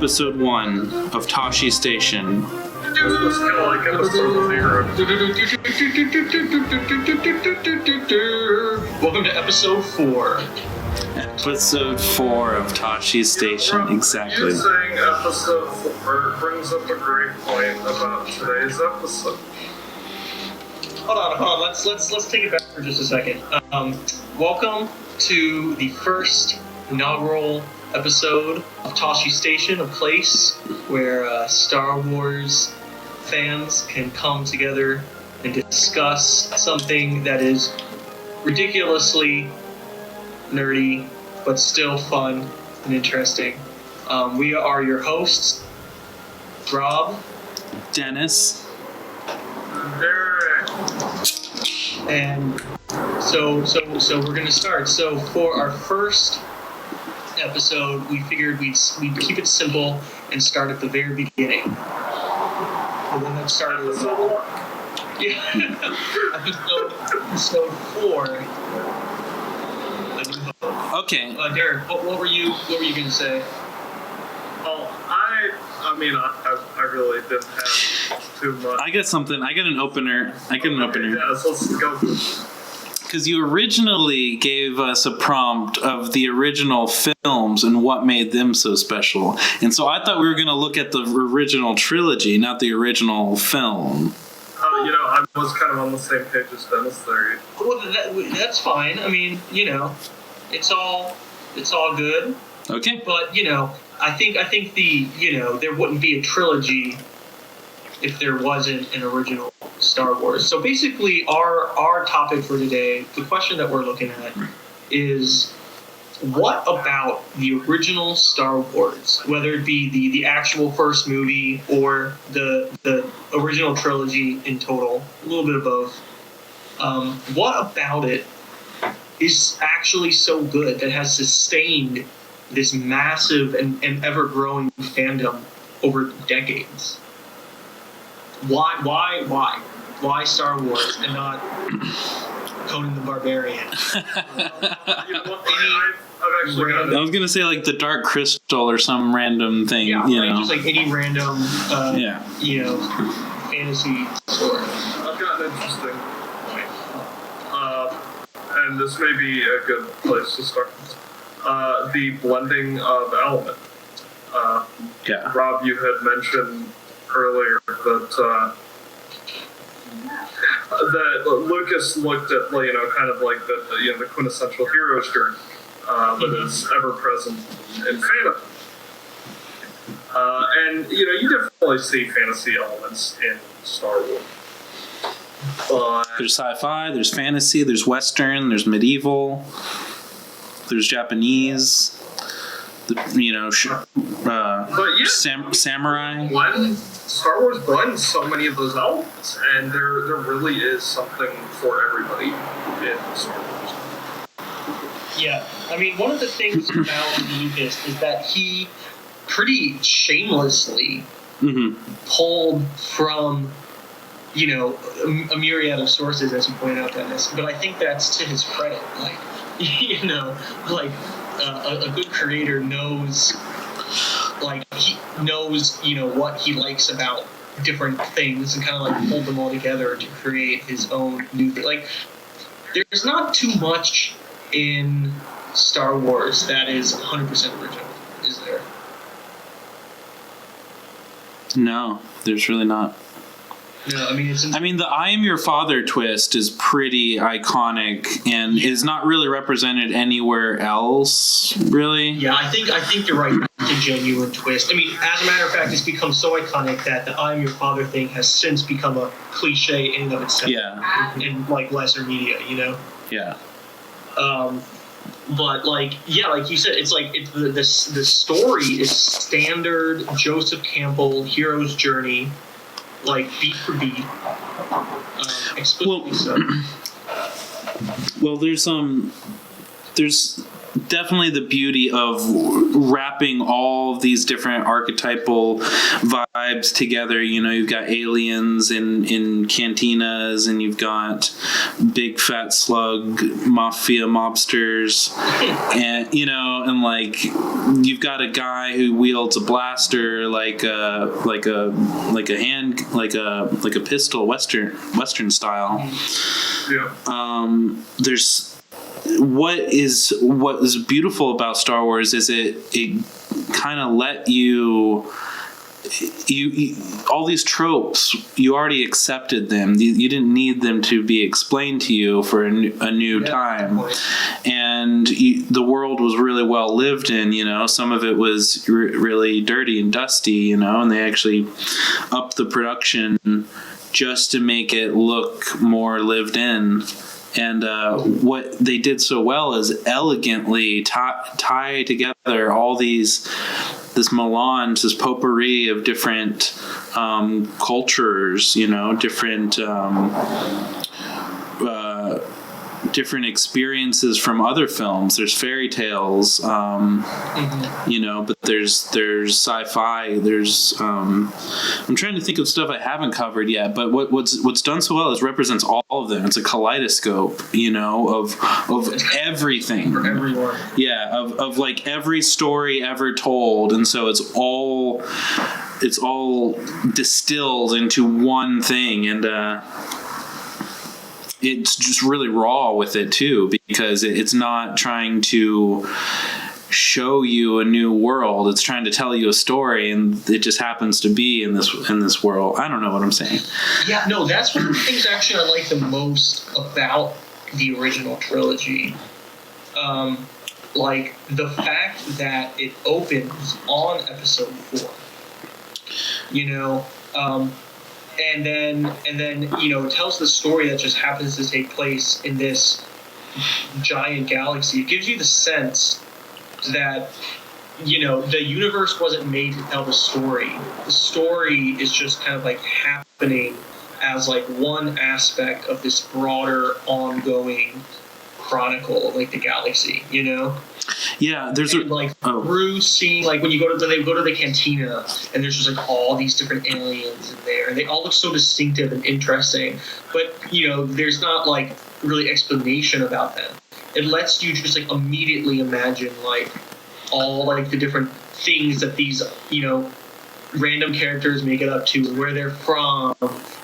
episode 1 of Tosche Station. It's kind of like episode 0. Welcome to episode 4. Episode 4 of Tosche Station, exactly. You saying episode 4 brings up a great point about today's episode. Hold on. Let's take it back for just a second. Welcome to the first inaugural episode of Tosche Station, a place where Star Wars fans can come together and discuss something that is ridiculously nerdy, but still fun and interesting. We are your hosts, Rob, Dennis, and so we're gonna start. So for our first episode, we figured we'd keep it simple and start at the very beginning. And then that started episode 4. Okay. Derek, what were you gonna say? Oh, I mean, I really didn't have too much. I got something. I got an opener. Yeah, so let's go. Because you originally gave us a prompt of the original films and what made them so special. And so I thought we were going to look at the original trilogy, not the original film. I was kind of on the same page as Dennis there. Well, that's fine. I mean, it's all good. Okay. But I think the there wouldn't be a trilogy if there wasn't an original Star Wars. So basically, our topic for today, the question that we're looking at, is what about the original Star Wars, whether it be the actual first movie or the original trilogy in total, a little bit of both. What about it is actually so good that has sustained this massive and ever-growing fandom over decades? Why Star Wars and not Conan the Barbarian? I was gonna say like the Dark Crystal or some random thing. Yeah, right. Just like any random, fantasy story. I've got an interesting point, and this may be a good place to start. The blending of element. Rob, you had mentioned earlier that Lucas looked at kind of like the quintessential hero's journey that is ever present in fandom, and you definitely see fantasy elements in Star Wars. But There's sci-fi, there's fantasy, there's western, there's medieval, there's Japanese. Samurai. Star Wars blends so many of those elements, and there really is something for everybody in Star Wars. Yeah, I mean, one of the things about Lucas is that he pretty shamelessly pulled from, a myriad of sources, as you pointed out, Dennis. But I think that's to his credit. A good creator knows, he knows, what he likes about different things and kind of pulled them all together to create his own new thing. There's not too much in Star Wars that is 100% original, is there? No, there's really not. No, I mean, the I am your father twist is pretty iconic and is not really represented anywhere else, really. Yeah, I think you're right. It's a genuine twist. I mean, as a matter of fact, it's become so iconic that the I am your father thing has since become a cliche in and of itself. Yeah. In lesser media, Yeah. But like you said, it's the story is standard Joseph Campbell hero's journey. Beat for beat, explicitly so. Well, there's definitely the beauty of wrapping all of these different archetypal vibes together. You know, you've got aliens in cantinas, and you've got big fat slug mafia mobsters, and you know, and like you've got a guy who wields a blaster like a pistol, western style. Yeah. There's what is beautiful about Star Wars is it kind of let you all these tropes, you already accepted them. You didn't need them to be explained to you for a new time. And the world was really well lived in, you know. Some of it was really dirty and dusty, you know, and they actually upped the production just to make it look more lived in. And what they did so well is elegantly tie together all this melange, this potpourri of different cultures, you know, different experiences from other films. There's fairy tales, you know, but there's sci-fi. There's I'm trying to think of stuff I haven't covered yet. But what's done so well is represents all of them. It's a kaleidoscope, you know, of everything for everyone. Yeah, of like every story ever told, and so it's all distilled into one thing, and it's just really raw with it too, because it's not trying to show you a new world. It's trying to tell you a story, and it just happens to be in this world. I don't know what I'm saying. Yeah, no, that's one of the things actually I like the most about the original trilogy. Like the fact that it opens on episode 4. You know, and then you know, it tells the story that just happens to take place in this giant galaxy. It gives you the sense that, you know, the universe wasn't made to tell the story. The story is just kind of like happening as like one aspect of this broader ongoing chronicle of like the galaxy, you know? Yeah, there's through seeing, like when they go to the cantina, and there's just like all these different aliens in there, and they all look so distinctive and interesting, but you know, there's not like really explanation about them. It lets you just like immediately imagine like all like the different things that these, you know, random characters may get up to, and where they're from,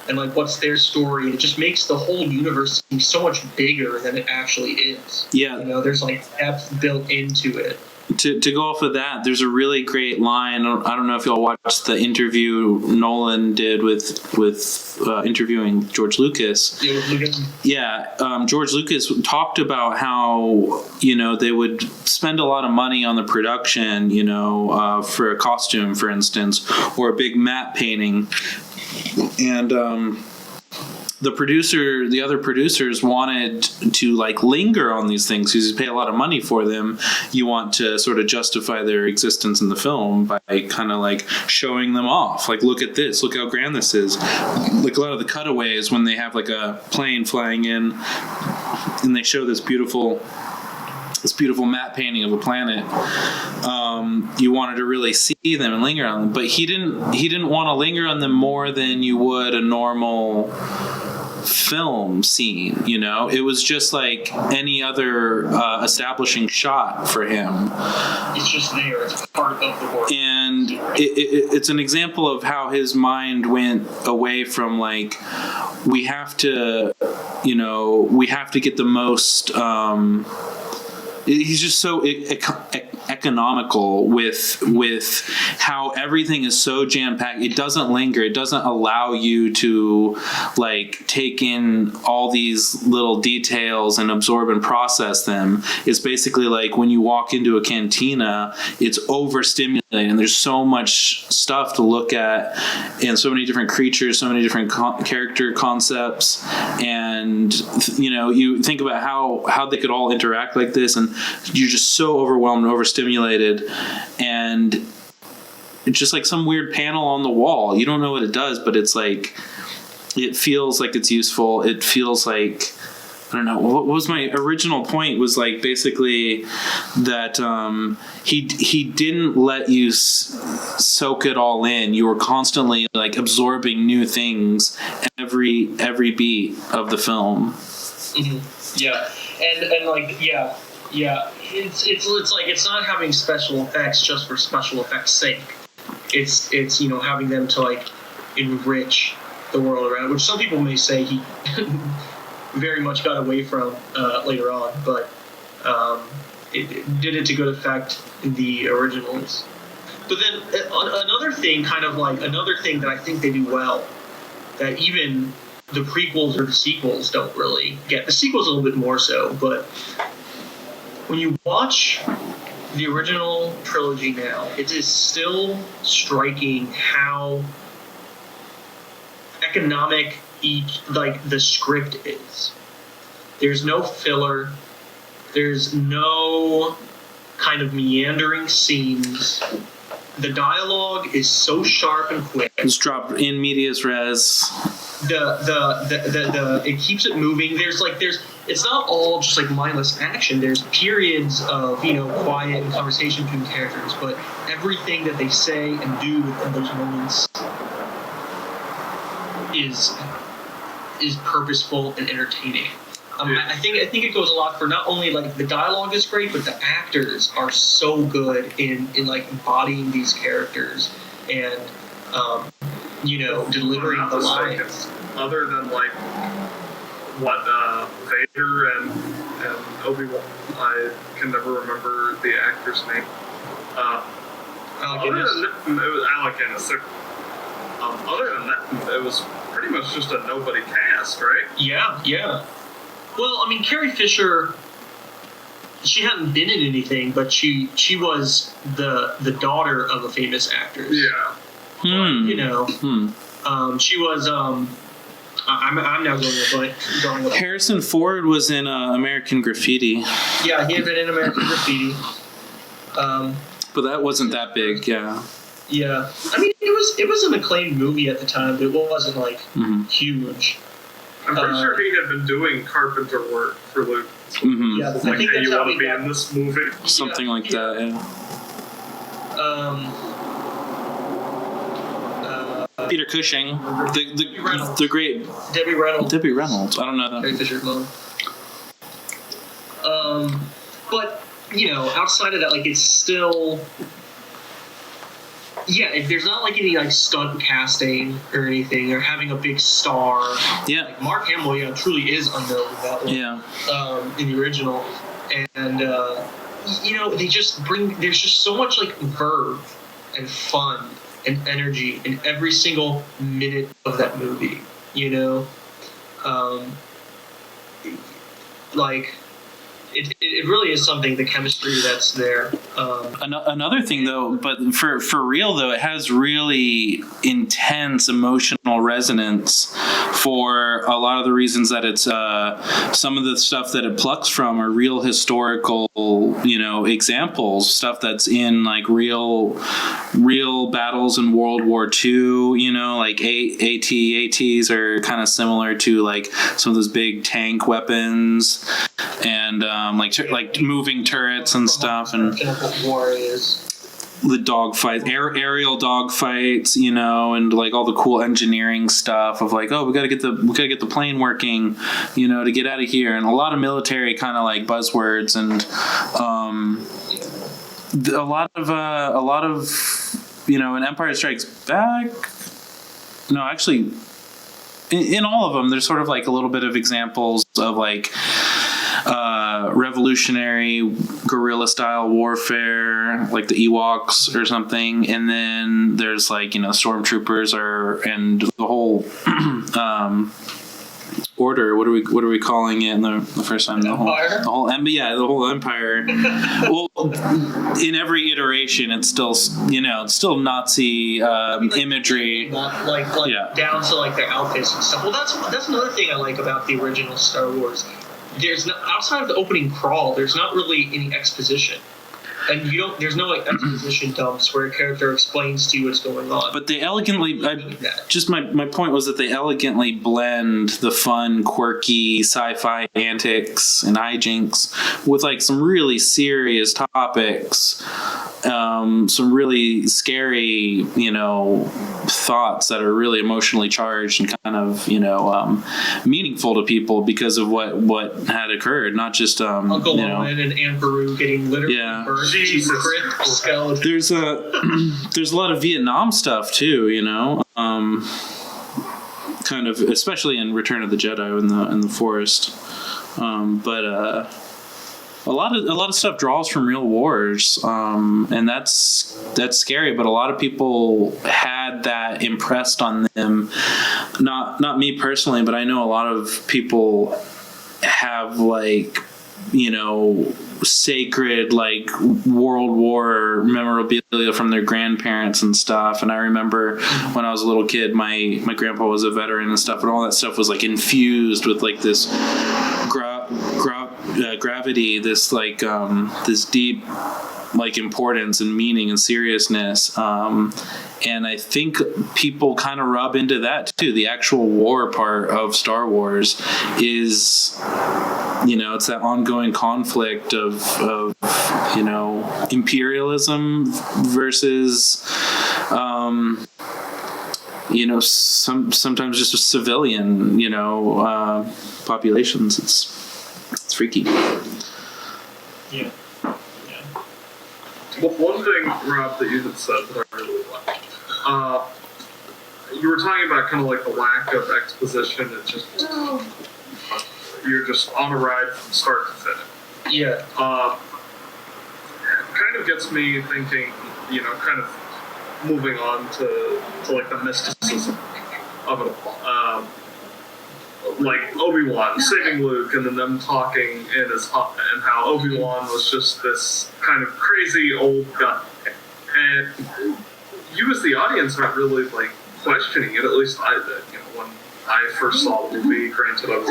and like what's their story. It just makes the whole universe seem so much bigger than it actually is. Yeah, you know, there's like depth built into it. To go off of that, there's a really great line. I don't know if y'all watched the interview Nolan did with interviewing George Lucas. Yeah, George Lucas talked about how, you know, they would spend a lot of money on the production, you know, for a costume, for instance, or a big matte painting, and the other producers wanted to like linger on these things because you pay a lot of money for them. You want to sort of justify their existence in the film by kind of like showing them off. Like, look at this, look how grand this is. Like a lot of the cutaways when they have like a plane flying in and they show this beautiful matte painting of a planet. You wanted to really see them and linger on them, but he didn't want to linger on them more than you would a normal film scene, you know. It was just like any other establishing shot for him. It's just there. It's part of the work. And it's an example of how his mind went away from like, we have to get the most he's just so economical with how everything is so jam-packed. It doesn't linger. It doesn't allow you to like take in all these little details and absorb and process them. It's basically like when you walk into a cantina, it's overstimulating, and there's so much stuff to look at, and so many different creatures, so many different character concepts, and you know, you think about how they could all interact like this, and you're just so overwhelmed and overstimulated, and it's just like some weird panel on the wall. You don't know what it does, but it's like, it feels like it's useful. It feels like don't know, what was my original point, was like basically that he didn't let you soak it all in. You were constantly like absorbing new things every beat of the film. Mm-hmm. Yeah, and like yeah, it's like it's not having special effects just for special effects' sake. It's having them to like enrich the world around, which some people may say he very much got away from later on, but it did it to good effect in the originals. But then another thing that I think they do well, that even the prequels or the sequels don't really get. The sequels a little bit more so, but when you watch the original trilogy now, it is still striking how economic the script is. There's no filler. There's no kind of meandering scenes. The dialogue is so sharp and quick. It's dropped in medias res. The it keeps it moving. It's not all just like mindless action. There's periods of quiet and conversation between characters, but everything that they say and do within those moments is purposeful and entertaining. I think it goes a lot for not only like the dialogue is great, but the actors are so good in like embodying these characters and delivering the lines. Other than like what Vader and Obi-Wan, I can never remember the actor's name. Other than that, it was Alec Guinness. Other than that, it was pretty much just a nobody cast, right? Yeah. Well, I mean, Carrie Fisher, she hadn't been in anything, but she was the daughter of a famous actress. Yeah. She was. I'm now going with Harrison Ford was in American Graffiti. Yeah, he had been in American Graffiti. But that wasn't that big, yeah. Yeah, I mean, it was an acclaimed movie at the time, but it wasn't like huge. I'm pretty sure he had been doing carpenter work for Luke. Mm-hmm. Yeah, like, hey, you want to be in this movie? Something like that, yeah. Peter Cushing, the great Debbie Reynolds. I don't know that. Carrie Fisher's mom. But outside of that, like it's still. Yeah, there's not like any like stunt casting or anything, or having a big star. Yeah, like Mark Hamill, truly is unknown in that one. Yeah. In the original, and they just bring. There's just so much like verve and fun and energy in every single minute of that movie. Like. It really is something, the chemistry that's there. Another thing, though, but for real, though, it has really intense emotional resonance for a lot of the reasons that it's some of the stuff that it plucks from are real historical, examples, stuff that's in like real battles in World War II. Like ATs are kind of similar to like some of those big tank weapons and. Like moving turrets and stuff, and the dogfights, aerial dogfights, and like all the cool engineering stuff of like, oh, we gotta get the plane working, to get out of here, and a lot of military kind of like buzzwords, and a lot of in Empire Strikes Back. No, actually, in all of them, there's sort of like a little bit of examples of like. Revolutionary guerrilla style warfare, like the Ewoks or something, and then there's like stormtroopers and the whole order. What are we calling it in the first time? The whole Empire. Well, in every iteration, it's still Nazi imagery. Down to like their outfits and stuff. Well, that's another thing I like about the original Star Wars. There's outside of the opening crawl, there's not really any exposition. And there's no like exposition dumps where a character explains to you what's going on. But they elegantly, my point was that they elegantly blend the fun, quirky sci-fi antics and hijinks with like some really serious topics, some really scary, thoughts that are really emotionally charged and kind of, meaningful to people because of what had occurred, not just Uncle Owen and Aunt Beru getting literally burned to crisp skeleton. There's a lot of Vietnam stuff too, kind of, especially in Return of the Jedi in the forest. But a lot of stuff draws from real wars, and that's scary. But a lot of people had that impressed on them. Not me personally, but I know a lot of people have sacred World War memorabilia from their grandparents and stuff. And I remember when I was a little kid, my grandpa was a veteran and stuff, and all that stuff was infused with this gravity, this this deep importance and meaning and seriousness. And I think people kind of rub into that too. The actual war part of Star Wars is, it's that ongoing conflict of imperialism versus, sometimes just a civilian, populations. It's freaky. Yeah. Well, one thing, Rob, that you had said that I really liked, you were talking about kind of the lack of exposition. It's just you're just on a ride from start to finish. Yeah. Kind of gets me thinking, kind of moving on to the mysticism of it all. Obi-Wan saving Luke, and then them talking in his hut, and how Obi-Wan was just this kind of crazy old guy. And you as the audience aren't really questioning it, at least I did, when I first saw the movie. Granted, I was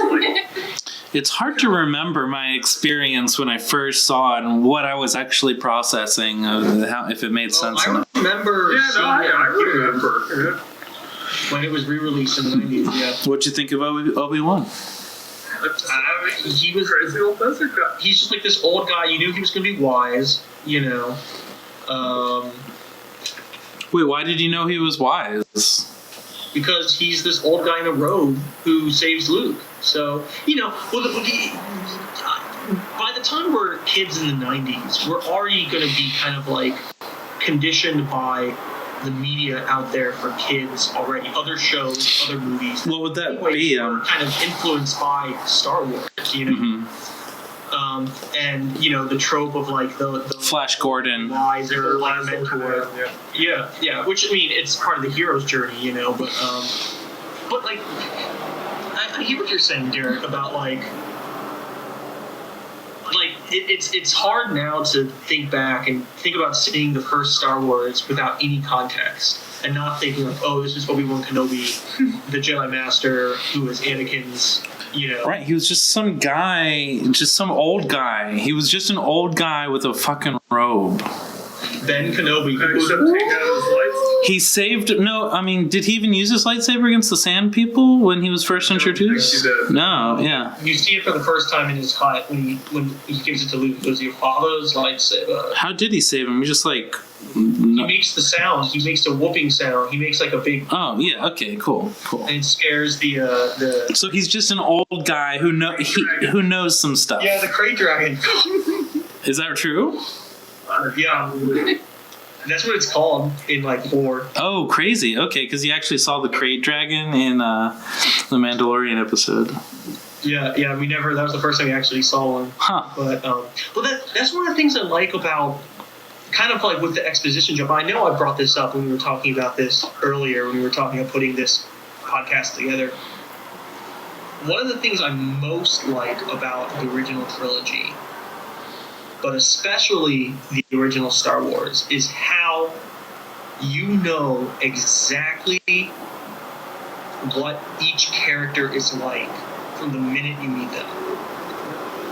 it's hard to remember my experience when I first saw it and what I was actually processing, if it made sense. I remember. I remember. When it was re-released in the 90s, yeah. What'd you think of Obi-Wan? He was crazy old desert guy. He's just this old guy. You knew he was going to be wise, Wait, why did you know he was wise? Because he's this old guy in a robe who saves Luke. So, by the time we're kids in the 90s, we're already going to be kind of conditioned by the media out there for kids already. Other shows, other movies. What would that be? Kind of influenced by Star Wars, Mm-hmm. And the trope of the Flash Gordon, wiser mentor. Yeah. Which it's part of the hero's journey, but I hear what you're saying, Derek, about it's hard now to think back and think about seeing the first Star Wars without any context and not thinking this is Obi-Wan Kenobi, the Jedi Master who is Anakin's. Right, he was just some guy, just some old guy. He was just an old guy with a fucking robe. Ben Kenobi. He saved... did he even use his lightsaber against the Sand People when he was first introduced? No, yeah. You see it for the first time in his hut when he gives it to Luke. It was your father's lightsaber. How did he save him? He just He makes the sound. He makes a whooping sound. He makes a big... Oh, yeah, okay, cool. And it scares the... So he's just an old guy who knows some stuff. Yeah, the Krayt Dragon. Is that true? Yeah. That's what it's called in 4. Oh, crazy. Okay, because you actually saw the Krayt Dragon in the Mandalorian episode. Yeah, that was the first time we actually saw one. Huh. But that's one of the things I like about kind of with the exposition jump. I know I brought this up when we were talking about this earlier, when we were talking about putting this podcast together. One of the things I most like about the original trilogy, but especially the original Star Wars, is how you know exactly what each character is like from the minute you meet them.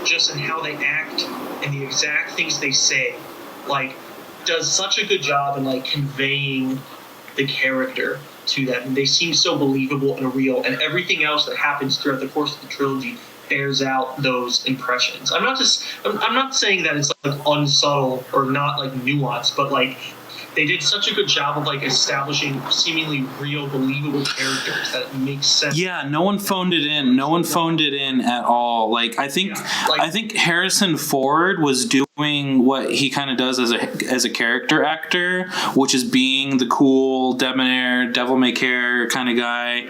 Just in how they act and the exact things they say like does such a good job in like conveying the character to them. And they seem so believable and real, and everything else that happens throughout the course of the trilogy bears out those impressions. I'm not saying that it's like unsubtle or not like nuanced, but like they did such a good job of like establishing seemingly real, believable characters that it makes sense. Yeah, no one phoned it in. No one phoned it in at all. Like I think Harrison Ford was doing what he kind of does as a character actor, which is being the cool, debonair, devil may care kind of guy,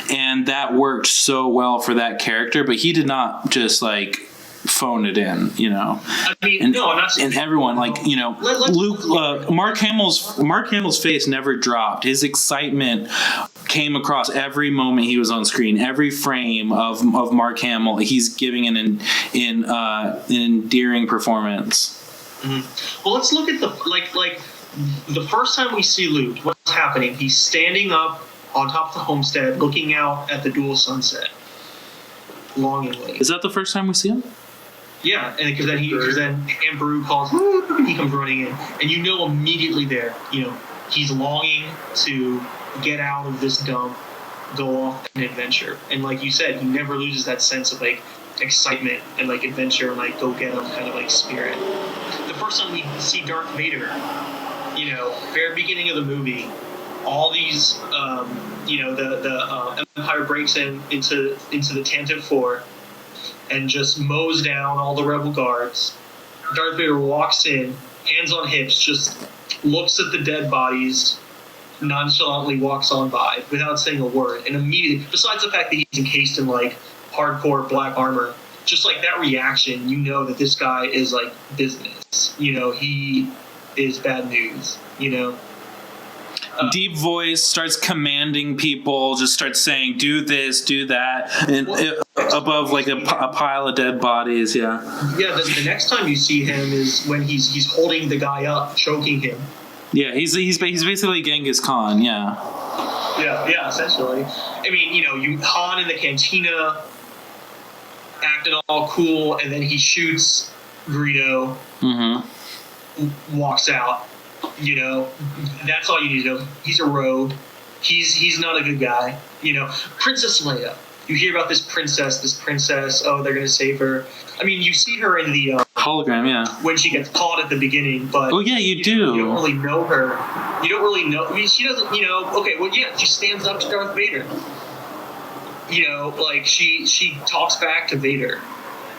and that worked so well for that character. But he did not just like phone it in, you know. I mean, and, no, I'm not saying. And everyone, like, you know, Mark Hamill's face never dropped. His excitement came across every moment he was on screen. Every frame of Mark Hamill, he's giving an endearing performance. Mm-hmm. Well, let's look at the first time we see Luke. What's happening? He's standing up on top of the homestead, looking out at the dual sunset, longingly. Is that the first time we see him? Yeah, and because then Aunt Beru calls, and he comes running in, and you know immediately there, you know, he's longing to get out of this dump, go off an adventure, and like you said, he never loses that sense of like excitement and like adventure and like go get him kind of like spirit. The first time we see Darth Vader, you know, very beginning of the movie, all these, you know, the Empire breaks into the Tantive 4 and just mows down all the rebel guards. Darth Vader walks in, hands on hips, just looks at the dead bodies, nonchalantly walks on by without saying a word. And immediately, besides the fact that he's encased in like hardcore black armor, just like that reaction, you know that this guy is like business. You know, he is bad news, you know. Deep voice, starts commanding people, just starts saying, do this, do that, and above like a pile of dead bodies. Yeah, the next time you see him is when he's holding the guy up, choking him. Yeah, he's basically Genghis Khan. Yeah, essentially. I mean, you know, Han in the cantina acting all cool, and then he shoots Greedo, walks out. You know, that's all you need to know. He's a rogue. He's not a good guy. You know, Princess Leia. You hear about this princess. Oh, they're gonna save her. I mean, you see her in the hologram, yeah. When she gets caught at the beginning, but you do. You don't really know her. You don't really know. I mean, she doesn't. You know. Okay. Well, yeah. She stands up to Darth Vader. You know, like she talks back to Vader,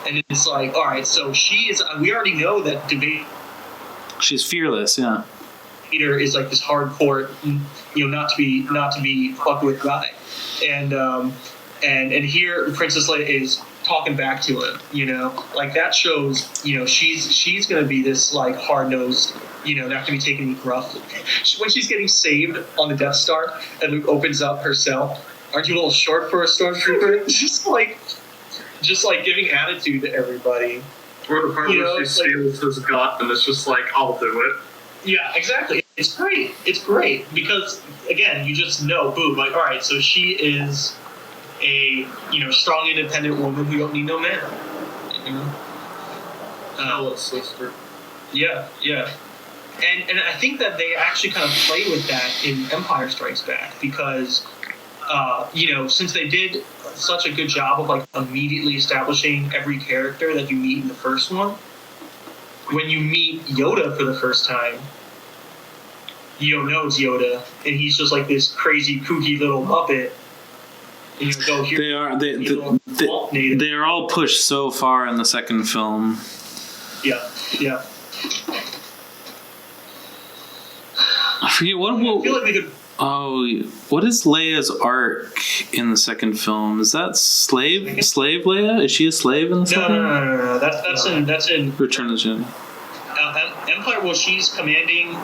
and it's like, all right. So she is. We already know that Vader. She's fearless, yeah. Vader is like this hardcore, you know, not to be fucked with guy, and here Princess Leia is talking back to him, you know, like that shows, you know, she's gonna be this like hard nosed, you know, not gonna be taken any gruff. When she's getting saved on the Death Star and Luke opens up her cell, aren't you a little short for a stormtrooper? just like giving attitude to everybody. Or the part where she steals his gut and it's just like, I'll do it. Yeah, exactly. It's great. It's great because, again, you just know, boom, like, all right, so she is a, you know, strong, independent woman who don't need no man. You know? Sister. Yeah. And I think that they actually kind of play with that in Empire Strikes Back because, you know, since they did such a good job of like immediately establishing every character that you meet in the first one, when you meet Yoda for the first time, you don't know it's Yoda, and he's just like this crazy kooky little Muppet. And you go here. They are all pushed so far in the second film. Yeah. I forget what. I feel like they could. Oh, what is Leia's arc in the second film? Is that slave Leia? Is she a slave in the second? No. That's in Return of the Jedi. Empire. Well, she's commanding.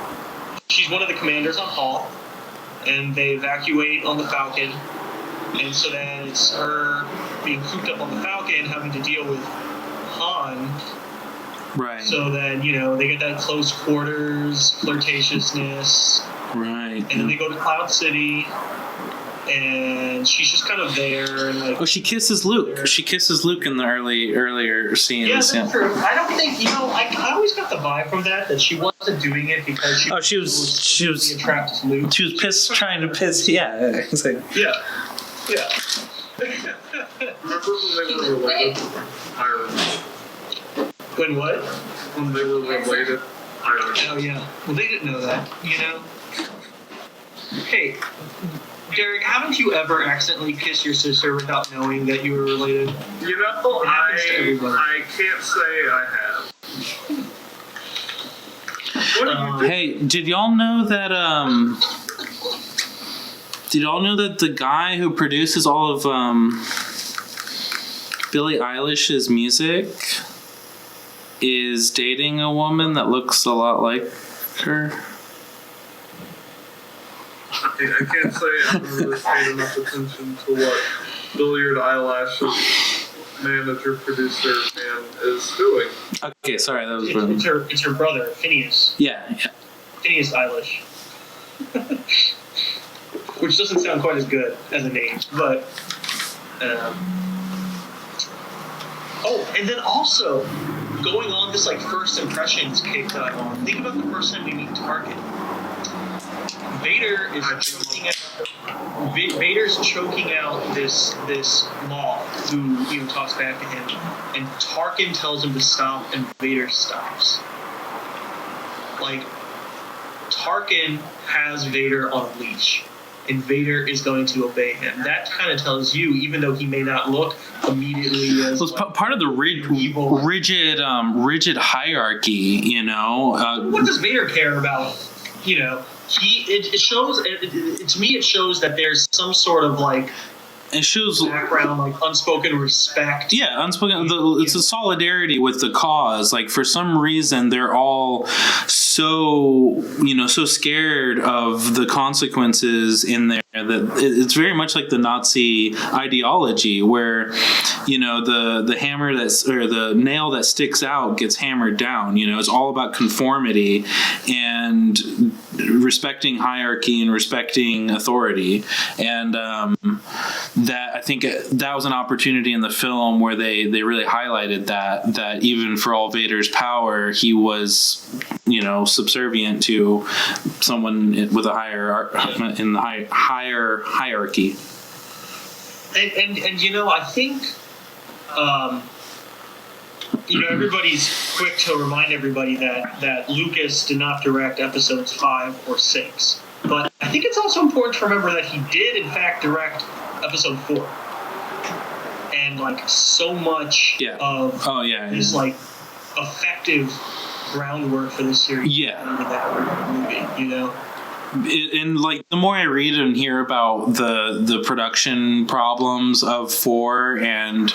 She's one of the commanders on Hoth, and they evacuate on the Falcon, and so then it's her being cooped up on the Falcon, having to deal with Han. Right. So then, you know, they get that close quarters flirtatiousness. Right. And then they go to Cloud City. and she's just kind of there and like. Oh, she kisses Luke. She kisses Luke in the earlier scenes. Yeah, that's true. I don't think I always got the vibe from that she wasn't doing it because she was attracted to Luke. She was trying to piss. Yeah, exactly. Yeah. Remember when they were related? Irish. When what? When they were related. Irish. Oh yeah. Well, they didn't know that. Hey, Derek, haven't you ever accidentally kissed your sister without knowing that you were related? I can't say I have. What Hey, did y'all know that? Did y'all know that the guy who produces all of Billie Eilish's music is dating a woman that looks a lot like her? I can't say I've really paid enough attention to what Billiard Eyelash's manager, producer, man is doing. Okay, sorry, that was It's her brother, Phineas. Yeah. Phineas Eilish. Which doesn't sound quite as good as a name, but. Oh, and then also, going on this like first impressions kick that I'm on, think about the first time we meet Tarkin. Vader's choking out this moth who talks back to him, and Tarkin tells him to stop, and Vader stops. Like, Tarkin has Vader on a leash, and Vader is going to obey him. That kind of tells you, even though he may not look immediately as part of the rigid hierarchy, what does Vader care about? It shows. To me, it shows that there's some sort of like. It shows background, like unspoken respect. Yeah, unspoken. It's a solidarity with the cause. Like for some reason, they're all so scared of the consequences in there that it's very much like the Nazi ideology, where the hammer or the nail that sticks out gets hammered down. It's all about conformity and respecting hierarchy and respecting authority, and that I think that was an opportunity in the film where they really highlighted that even for all Vader's power, he was subservient to someone with a higher hierarchy. And I think everybody's quick to remind everybody that Lucas did not direct episodes 5 or 6, but I think it's also important to remember that he did in fact direct episode 4, and like so much of this like effective groundwork for this series in that movie, And like the more I read and hear about the production problems of 4 and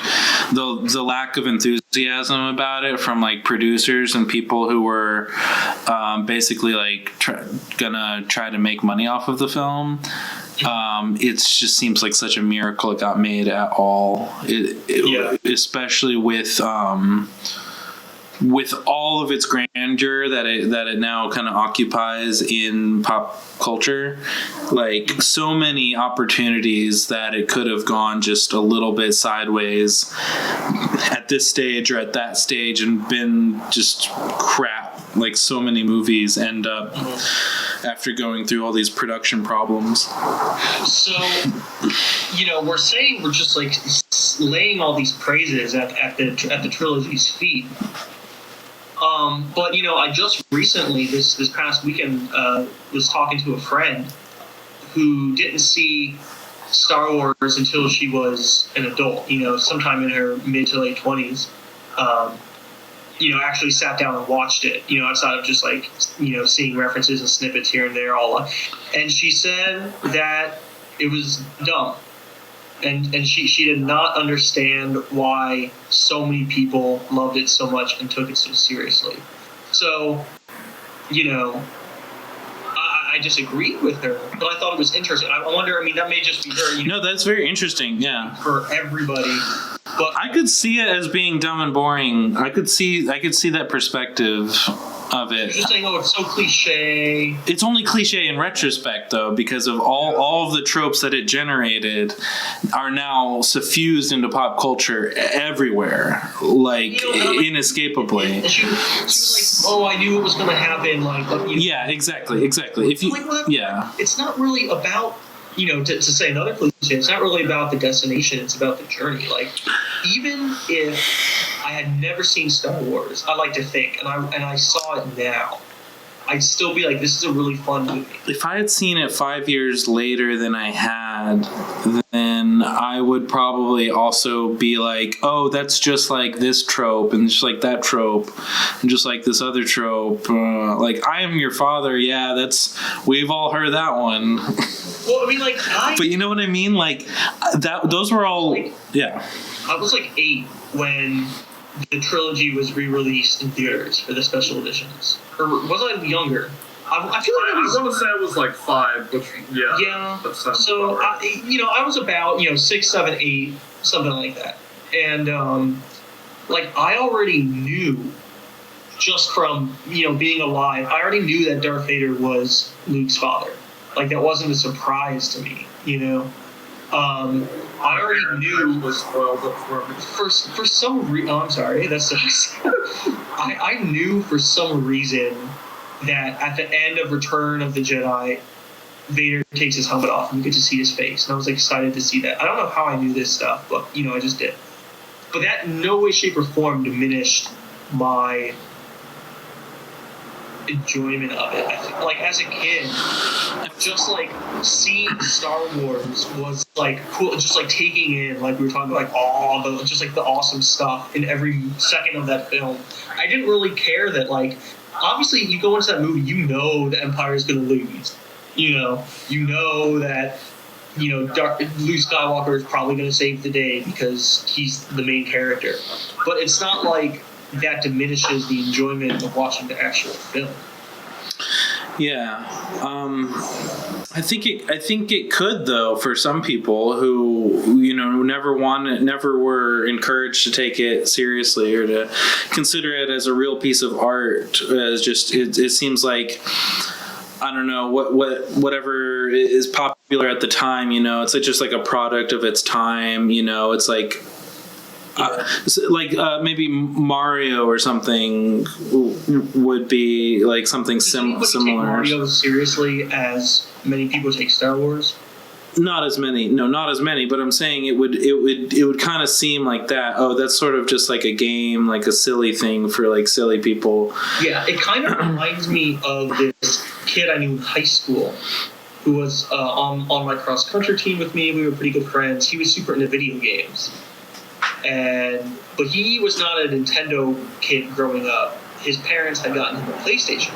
the lack of enthusiasm about it from like producers and people who were basically like gonna try to make money off of the film, it just seems like such a miracle it got made at all. Especially with all of its grandeur that it now kind of occupies in pop culture, like so many opportunities that it could have gone just a little bit sideways at this stage or at that stage and been just crap. Like so many movies end up after going through all these production problems. So, we're saying we're just like laying all these praises at the trilogy's feet. But I just recently, this past weekend, was talking to a friend who didn't see Star Wars until she was an adult. Sometime in her mid to late 20s. Actually sat down and watched it. Outside of just like seeing references and snippets here and there, and she said that it was dumb. And she did not understand why so many people loved it so much and took it so seriously. So, I disagreed with her, but I thought it was interesting. I wonder, that may just be her. No, that's very interesting, yeah. For everybody. But I could see it as being dumb and boring. I could see that perspective. of it. You're saying, oh, it's so cliche. It's only cliche in retrospect, though, because of all of the tropes that it generated are now suffused into pop culture everywhere, like, inescapably. And she was like, oh, I knew it was going to happen. Like, yeah, exactly. If you, it's not really about, to say another cliche, it's not really about the destination, it's about the journey. Like, even if I had never seen Star Wars, I like to think, and I saw it now, I'd still be like, this is a really fun movie. If I had seen it 5 years later than I had, then I would probably also be like, oh, that's just like this trope, and just like that trope, and just like this other trope. Like, I am your father, yeah, we've all heard that one. Well, I mean, like, but you know what I mean? Like, those were all, yeah. I was like 8 when the trilogy was re-released in theaters for the special editions. Or was I younger? I feel like I want to say I was like 5, which, yeah. Yeah. That sounds So, right. I was about, 6, 7, 8, something like that. And, I already knew, just from, being alive, I already knew that Darth Vader was Luke's father. Like, that wasn't a surprise to me, I already knew was spoiled it for me. for some reason. Oh, I'm sorry, that sucks. I knew for some reason that at the end of Return of the Jedi, Vader takes his helmet off and you get to see his face, and I was excited to see that. I don't know how I knew this stuff, but I just did. But that in no way, shape, or form diminished my enjoyment of it. I think, like, as a kid, just like seeing Star Wars was like cool, just like taking in, like we were talking about, like just like the awesome stuff in every second of that film. I didn't really care that, like, obviously you go into that movie, the Empire is going to lose. That Luke Skywalker is probably going to save the day because he's the main character. But it's not like that diminishes the enjoyment of watching the actual film. Yeah, I think it could, though, for some people who never were encouraged to take it seriously or to consider it as a real piece of art. As just it seems like, I don't know, whatever is popular at the time. It's like just like a product of its time. It's like. Maybe Mario or something would be like something similar. Take Mario as seriously as many people take Star Wars? Not as many. No, not as many. But I'm saying it would kind of seem like that. Oh, that's sort of just like a game, like a silly thing for like silly people. Yeah, it kind of reminds me of this kid I knew in high school who was on my cross country team with me. We were pretty good friends. He was super into video games. But he was not a Nintendo kid growing up. His parents had gotten him a PlayStation.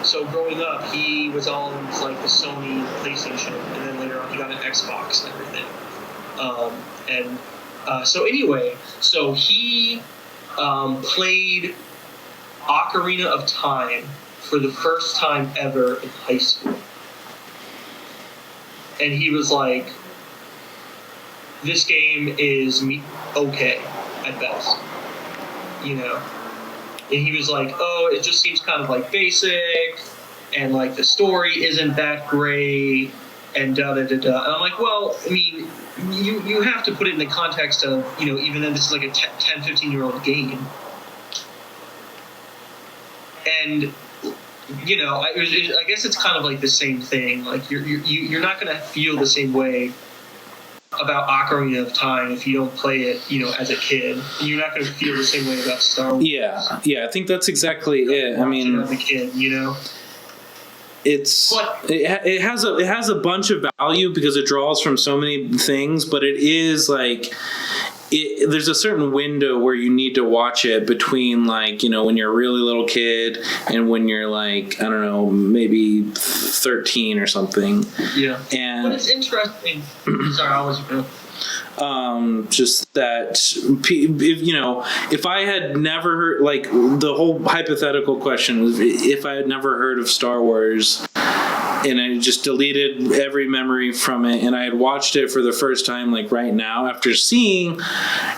So growing up, he was on like the Sony PlayStation, and then later on he got an Xbox and everything. So he played Ocarina of Time for the first time ever in high school. And he was like, this game is okay at best, And he was like, oh, it just seems kind of like basic, and like the story isn't that great, and da-da-da-da. And I'm like, well, I mean, you have to put it in the context of, even though this is like a 10, 15-year-old game. And, I guess it's kind of like the same thing. Like, you're not going to feel the same way about Ocarina of Time if you don't play it, as a kid. And you're not going to feel the same way about Star Wars. Yeah, I think that's exactly it. I mean, as a kid, it has a bunch of value because it draws from so many things, but it is like there's a certain window where you need to watch it between, like, when you're a really little kid and when you're like, I don't know, maybe 13 or something. Yeah. And but it's interesting. Sorry, I'll let you go. Just that, if I had never heard, like, the whole hypothetical question was, if I had never heard of Star Wars and I just deleted every memory from it, and I had watched it for the first time like right now after seeing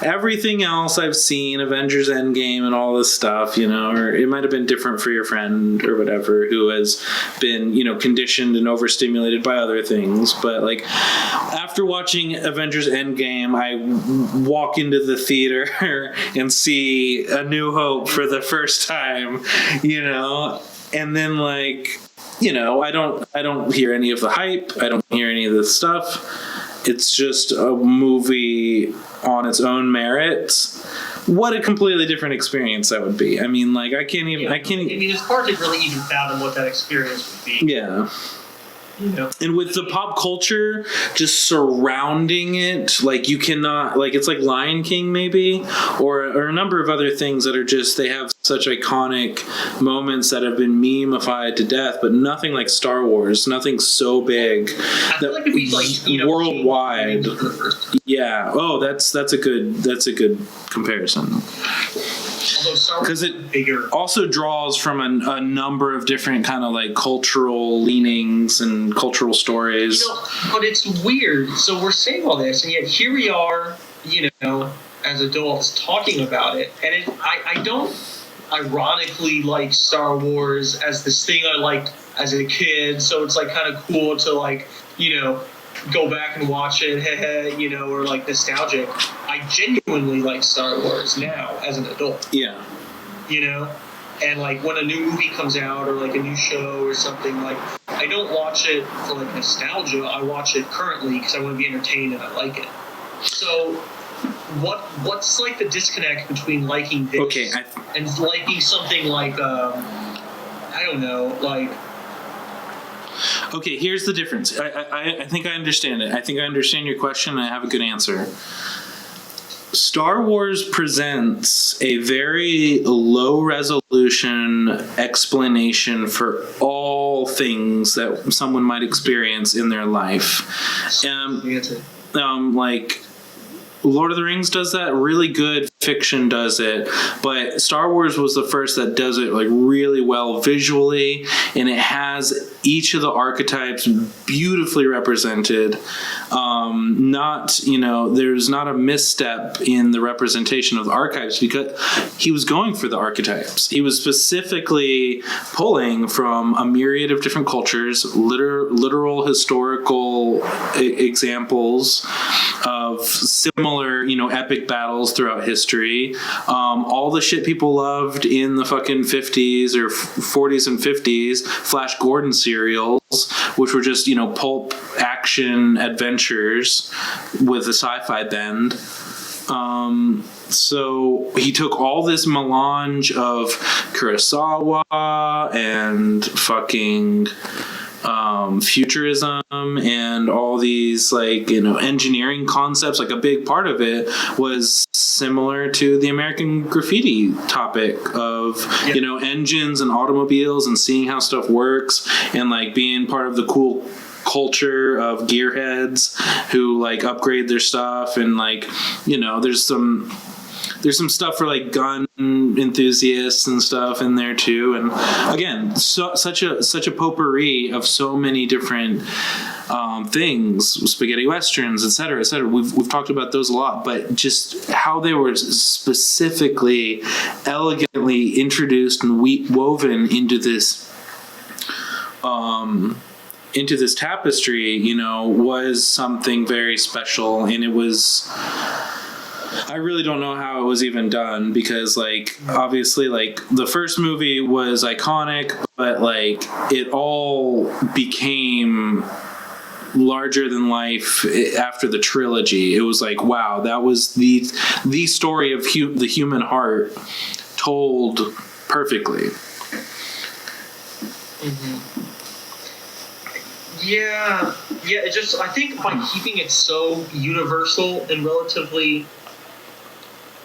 everything else I've seen, Avengers Endgame and all this stuff, or it might have been different for your friend or whatever who has been, conditioned and overstimulated by other things. But like after watching Avengers Endgame, I walk into the theater and see A New Hope for the first time, and then like, I don't hear any of the hype. I don't hear any of the stuff. It's just a movie on its own merits. What a completely different experience that would be. I mean, like, I can't. It's hard to really even fathom what that experience would be. Yeah. And with the pop culture just surrounding it, like you cannot, like it's like Lion King maybe, or a number of other things that are just, they have such iconic moments that have been meme-ified to death, but nothing like Star Wars, nothing so big I feel like it'd be like, worldwide. Yeah. Oh, that's a good comparison. Because it bigger. Also draws from a number of different kind of like cultural leanings and cultural stories. But it's weird. So we're saying all this, and yet here we are, as adults talking about it. And I don't ironically like Star Wars as this thing I liked as a kid. So it's like kind of cool to like, go back and watch it, or like nostalgic. I genuinely like Star Wars now as an adult. Yeah. And like when a new movie comes out or like a new show or something, like I don't watch it for like nostalgia. I watch it currently because I want to be entertained and I like it. So what's like the disconnect between liking this and liking something like I don't know, like. Okay, here's the difference. I think I understand it. I think I understand your question, and I have a good answer. Star Wars presents a very low-resolution explanation for all things that someone might experience in their life. Like Lord of the Rings does that really good. Fiction does it, but Star Wars was the first that does it like really well visually, and it has each of the archetypes beautifully represented. There's not a misstep in the representation of the archetypes because he was going for the archetypes. He was specifically pulling from a myriad of different cultures, literal historical examples of similar, epic battles throughout history. All the shit people loved in the fucking 50s or 40s and 50s, Flash Gordon serials, which were just, pulp action adventures with a sci-fi bend. So he took all this melange of Kurosawa and fucking futurism and all these engineering concepts. Like a big part of it was similar to the American Graffiti topic of engines and automobiles and seeing how stuff works and like being part of the cool culture of gearheads who like upgrade their stuff and there's some stuff for like gun enthusiasts and stuff in there too. And again, such a potpourri of so many different things, spaghetti westerns, et cetera, et cetera. We've talked about those a lot, but just how they were specifically, elegantly introduced and woven into this tapestry, was something very special. And it was, I really don't know how it was even done because obviously the first movie was iconic, but it all became larger than life after the trilogy. It was like, wow, that was the story of the human heart told perfectly. Mm-hmm. Yeah. It just, I think by keeping it so universal and relatively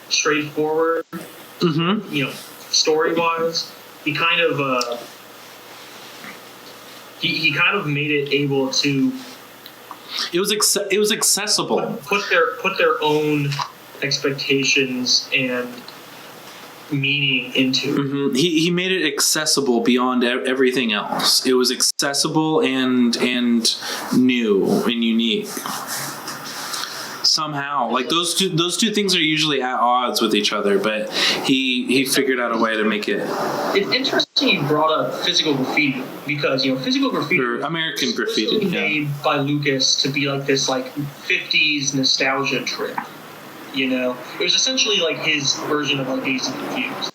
straightforward, story-wise, he kind of made it able to. It was accessible. Put their own expectations and meaning into it. Mm-hmm. He made it accessible beyond everything else. It was accessible and new and unique. Somehow, like those two things are usually at odds with each other, but he figured out a way to make it. It's interesting you brought up physical graffiti because physical graffiti, or American graffiti, made by Lucas to be like this like 50s nostalgia trip. It was essentially like his version of like Dazed and Confused.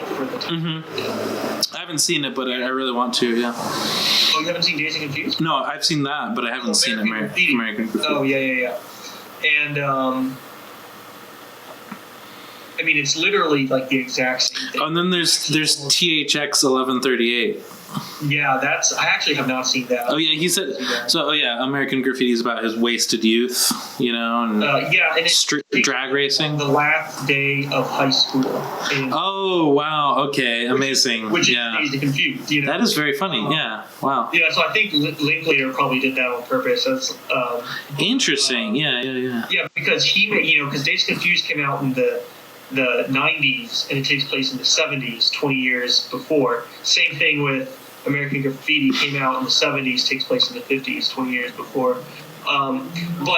For the time. Mm-hmm. I haven't seen it, but I really want to. Yeah. Oh, you haven't seen Dazed and Confused? No, I've seen that, but I haven't seen American Graffiti. Oh yeah. And I mean, it's literally like the exact same thing. Oh, and then there's THX 1138. Yeah, I actually have not seen that. Oh yeah, he said so. Oh yeah, American Graffiti is about his wasted youth, and and it's drag racing. The last day of high school. Oh wow! Okay, amazing. Which is Dazed and Confused. That is very funny. Yeah. Wow. Yeah, so I think Linklater probably did that on purpose. That's interesting. Yeah. Yeah, because he made because Dazed and Confused came out in the 90s and it takes place in the 70s, 20 years before. Same thing with American Graffiti, came out in the 70s, takes place in the 50s, 20 years before. But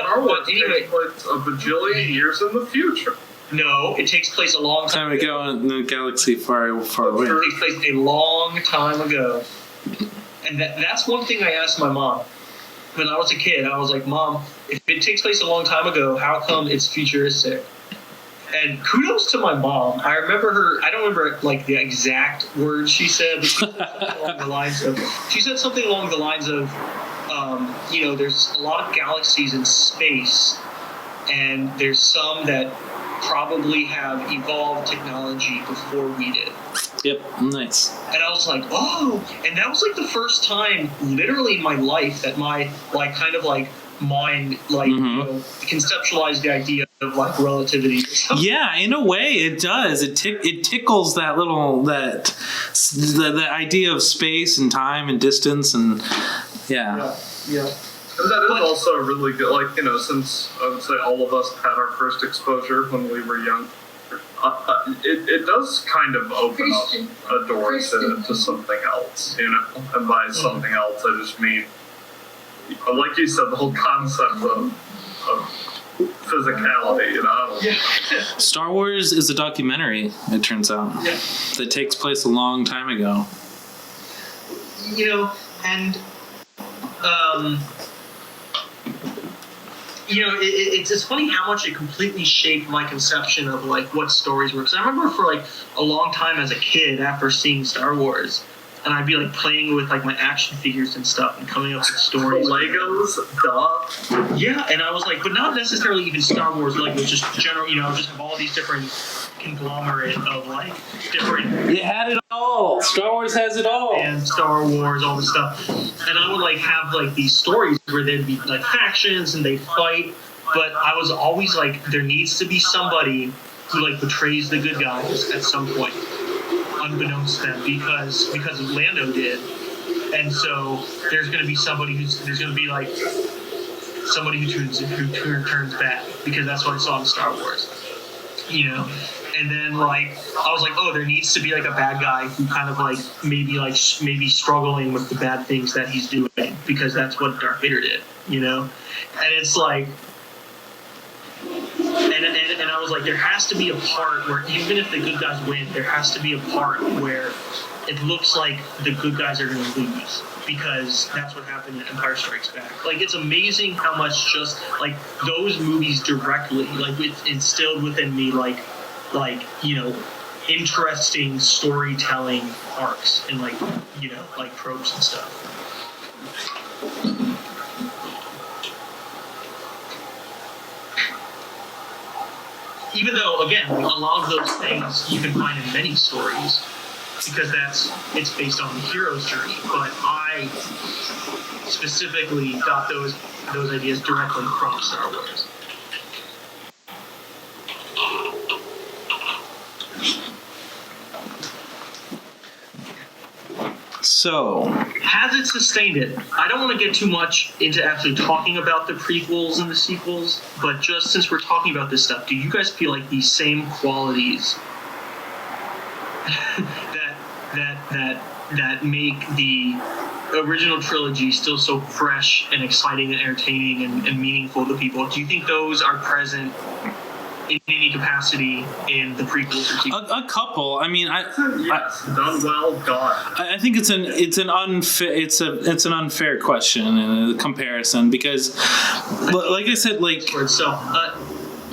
anyway, takes place a bajillion years in the future. No, it takes place a long time ago in the galaxy far away. It takes place a long time ago. And that's one thing I asked my mom. When I was a kid, I was like, Mom, if it takes place a long time ago, how come it's futuristic? And kudos to my mom. I remember her. I don't remember like the exact words she said, but she said something along the lines of, there's a lot of galaxies in space, and there's some that probably have evolved technology before we did. Yep, nice. And I was like, oh, and that was like the first time, literally in my life, that my kind of mind conceptualized the idea of like relativity. Yeah, in a way it does. It tickles that little the idea of space and time and distance and yeah. And that is also really good. Like since I would say all of us had our first exposure when we were young, it does kind of open up a door to something else. And by something else, I just mean, like you said, the whole concept of physicality, Star Wars is a documentary, it turns out, that takes place a long time ago. And it's funny how much it completely shaped my conception of like what stories were. Because I remember for like a long time as a kid, after seeing Star Wars, and I'd be like playing with like my action figures and stuff and coming up with stories. Legos, duh. Yeah, and I was like, but not necessarily even Star Wars, like with just general, just have all these different conglomerate of like different. It had it all. Star Wars has it all. And Star Wars, all this stuff. And I would like have like these stories where there'd be like factions and they'd fight, but I was always like, there needs to be somebody who like betrays the good guys at some point, unbeknownst to them, because Lando did. And so there's going to be somebody who turns bad, because that's what I saw in Star Wars. And then like I was like, oh, there needs to be like a bad guy who kind of like maybe struggling with the bad things that he's doing, because that's what Darth Vader did, And it's like, and I was like, there has to be a part where even if the good guys win, there has to be a part where it looks like the good guys are going to lose, because that's what happened in Empire Strikes Back. Like, it's amazing how much just like those movies directly like it instilled within me like interesting storytelling arcs and like tropes and stuff. Even though, again, a lot of those things you can find in many stories, because it's based on the hero's journey. But I specifically got those ideas directly from Star Wars. So, has it sustained it? I don't want to get too much into actually talking about the prequels and the sequels, but just since we're talking about this stuff, do you guys feel like these same qualities that make the original trilogy still so fresh and exciting and entertaining and meaningful to people? Do you think those are present in any capacity in the prequels or sequels? A couple. I mean, yes, done well, God. I think it's an unfair question in a comparison because, like I said, like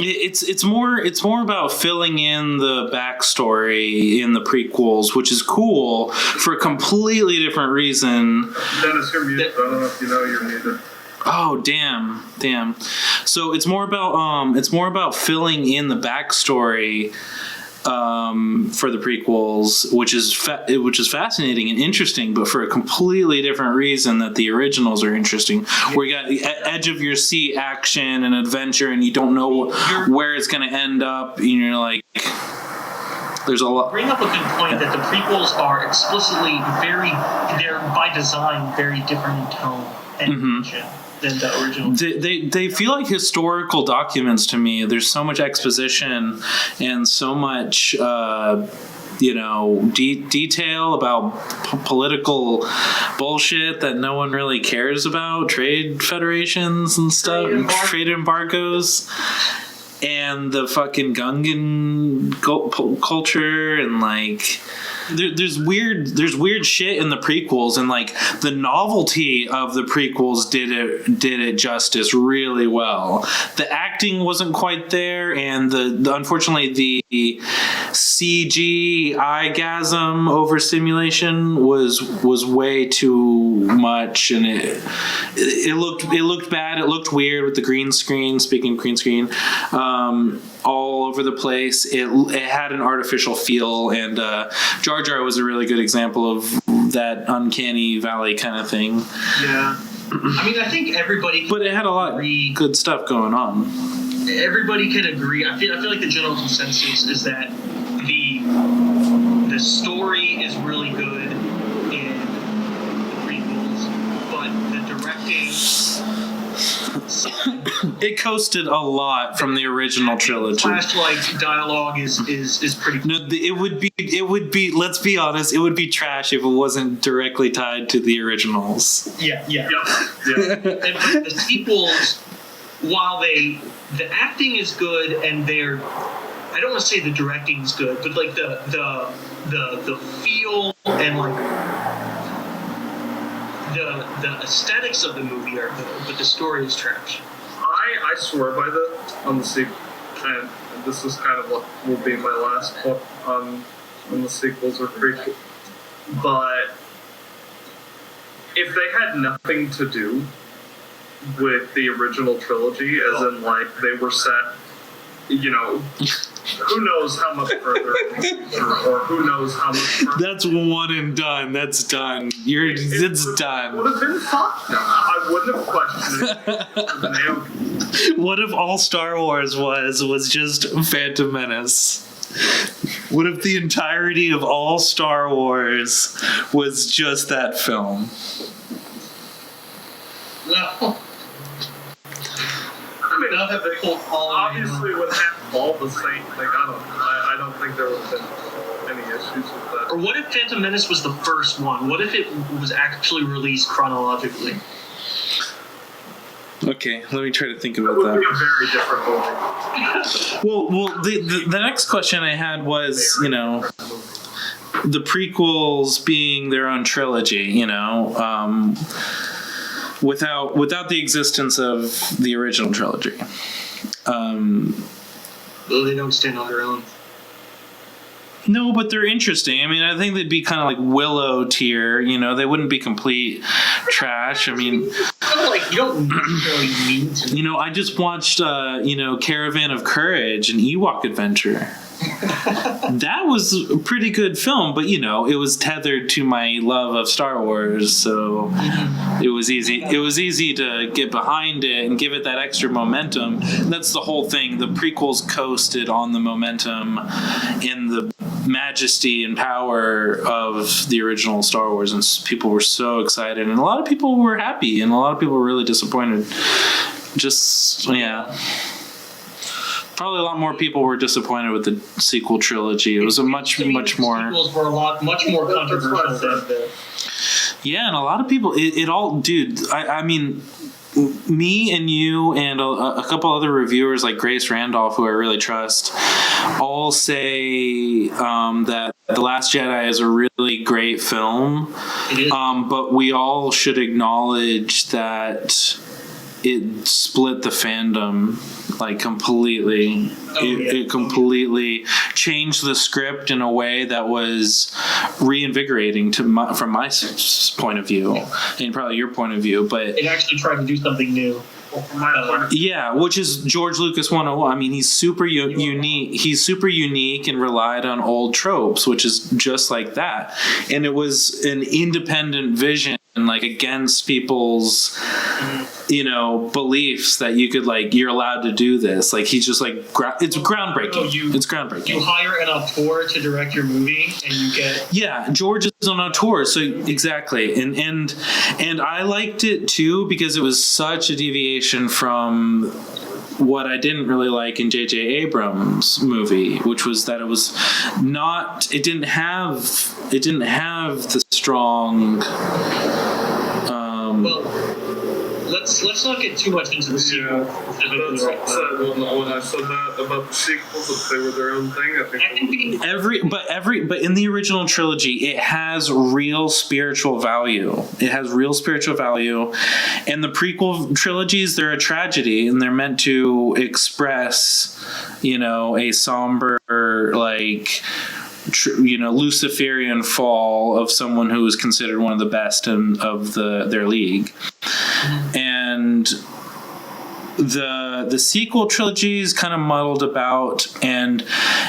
it's more about filling in the backstory in the prequels, which is cool for a completely different reason. Dennis, you're muted. I don't know if you know you're muted. Oh, damn. So it's more about filling in the backstory for the prequels, which is fascinating and interesting, but for a completely different reason that the originals are interesting. Where you got edge of your seat action and adventure, and you don't know where it's going to end up, and you're like, there's a lot. Bring up a good point that the prequels are explicitly they're by design very different in tone and intention than the original. They feel like historical documents to me. There's so much exposition and so much detail about political bullshit that no one really cares about, trade federations and stuff, trade embargoes, and the fucking Gungan culture, and like there's weird shit in the prequels, and like the novelty of the prequels did it justice really well. The acting wasn't quite there, and the unfortunately the CG eye-gasm overstimulation was way too much, and it looked bad. It looked weird with the green screen. Speaking of green screen, all over the place. It had an artificial feel, and Jar Jar was a really good example of that uncanny valley kind of thing. Yeah. I mean, I think everybody... But it had a lot of good stuff going on. Everybody can agree. I feel like the general consensus is that the story is really good in the prequels, but the directing... It coasted a lot from the original trilogy. Flashlight dialogue is pretty. No, it would be. Let's be honest. It would be trash if it wasn't directly tied to the originals. Yeah. And the sequels, while the acting is good and I don't want to say the directing is good, but like the feel and like. The aesthetics of the movie are good, but the story is trash. I swear by the sequel, and this is kind of what will be my last book on the sequels or prequel. But if they had nothing to do with the original trilogy, as in like they were set, who knows how much further, or who knows how much further. That's one and done. That's done. It's done. Would have been fun. I wouldn't have questioned it. What if all Star Wars was just Phantom Menace? What if the entirety of all Star Wars was just that film? Well, obviously would have all the same thing. I don't think there would have been any issues with that. Or what if Phantom Menace was the first one? What if it was actually released chronologically? Okay, let me try to think about that. It would that. be a very different movie. Well, the next question I had was, the prequels being their own trilogy, without the existence of the original trilogy. Well, they don't stand on their own. No, but they're interesting. I mean, I think they'd be kind of like Willow tier. They wouldn't be complete trash. I mean, you don't necessarily need to. I just watched, Caravan of Courage, an Ewok adventure. That was a pretty good film, but it was tethered to my love of Star Wars, so it was easy to get behind it and give it that extra momentum. That's the whole thing. The prequels coasted on the momentum in the majesty and power of the original Star Wars, and people were so excited, and a lot of people were happy, and a lot of people were really disappointed. Probably a lot more people were disappointed with the sequel trilogy. It was a much more. Sequels were much more controversial than the. Yeah, and a lot of people. It all, dude. I mean, me and you and a couple other reviewers like Grace Randolph, who I really trust, all say that The Last Jedi is a really great film. It is. But we all should acknowledge that it split the fandom like completely. It completely changed the script in a way that was reinvigorating from my point of view, and probably your point of view. But it actually tried to do something new. Yeah, which is George Lucas 101. I mean, he's super unique. He's super unique and relied on old tropes, which is just like that. And it was an independent vision, like against people's, beliefs that you could you're allowed to do this. Like he's just it's groundbreaking. It's groundbreaking. You hire an auteur to direct your movie, and you get George is an auteur, so exactly, and I liked it too because it was such a deviation from what I didn't really like in J.J. Abrams' movie, which was that it didn't have the strong. Let's not get too much into the sequel. That's what I said when I said that about the sequels, that they were their own thing. I think but in the original trilogy, it has real spiritual value. It has real spiritual value, and the prequel trilogies, they're a tragedy, and they're meant to express, a somber Luciferian fall of someone who was considered one of the best of their league. And the sequel trilogies kind of muddled about, and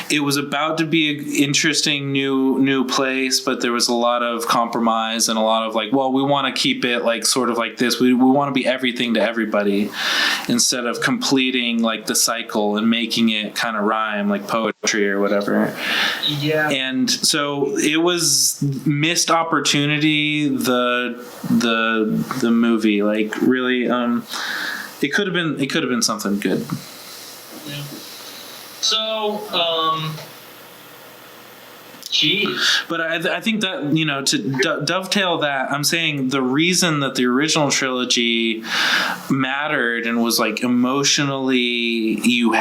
it was about to be an interesting new place, but there was a lot of compromise and a lot of we want to keep it sort of like this. We want to be everything to everybody instead of completing the cycle and making it kind of rhyme like poetry or whatever. Yeah. And so it was missed opportunity, the movie, really it could have been something good. Yeah. So, geez. But I think that, to dovetail that, I'm saying the reason that the original trilogy mattered and was emotionally, you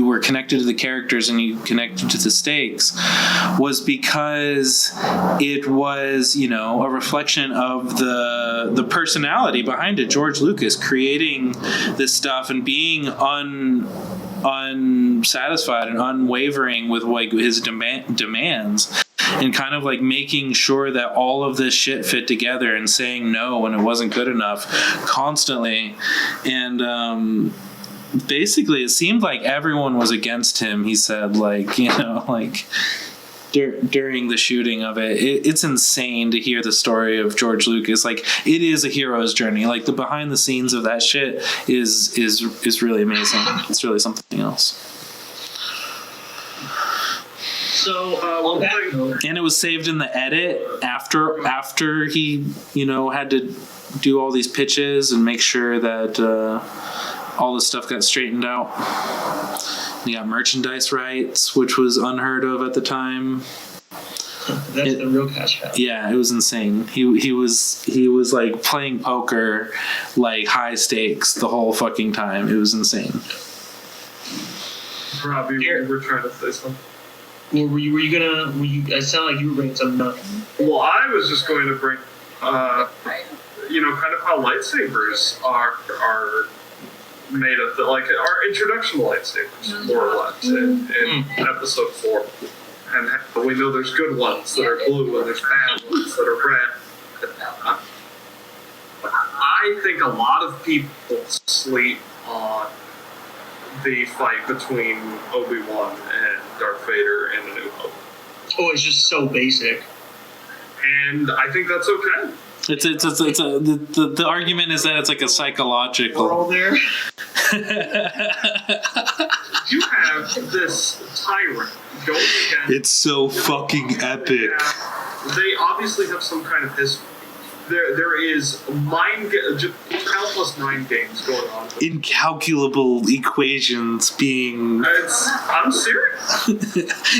were connected to the characters and you connected to the stakes, was because it was, a reflection of the personality behind it. George Lucas creating this stuff and being unsatisfied and unwavering with his demands, and kind of making sure that all of this shit fit together and saying no when it wasn't good enough constantly. And basically it seemed like everyone was against him. He said during the shooting of it, it's insane to hear the story of George Lucas. It is a hero's journey. The behind the scenes of that shit is really amazing. It's really something else. So, on that note, and it was saved in the edit after he had to do all these pitches and make sure that all this stuff got straightened out. He got merchandise rights, which was unheard of at the time. That's the real cash cow. Yeah, it was insane. He was playing poker, high stakes the whole fucking time. It was insane. Robbie, you were trying to say something. Well, were you gonna? I sound like you were bringing something up. Well, I was just going to bring, kind of how lightsabers are made of our introduction to lightsabers, more or less, in episode 4. And we know there's good ones that are blue and there's bad ones that are red. I think a lot of people sleep on the fight between Obi-Wan and Darth Vader in A New Hope. Oh, it's just so basic. And I think that's okay. The argument is that it's a psychological. We're all there. You have this tyrant going against. It's so fucking epic. They obviously have some kind of history. there is just countless mind games going on. Incalculable equations being. I'm serious.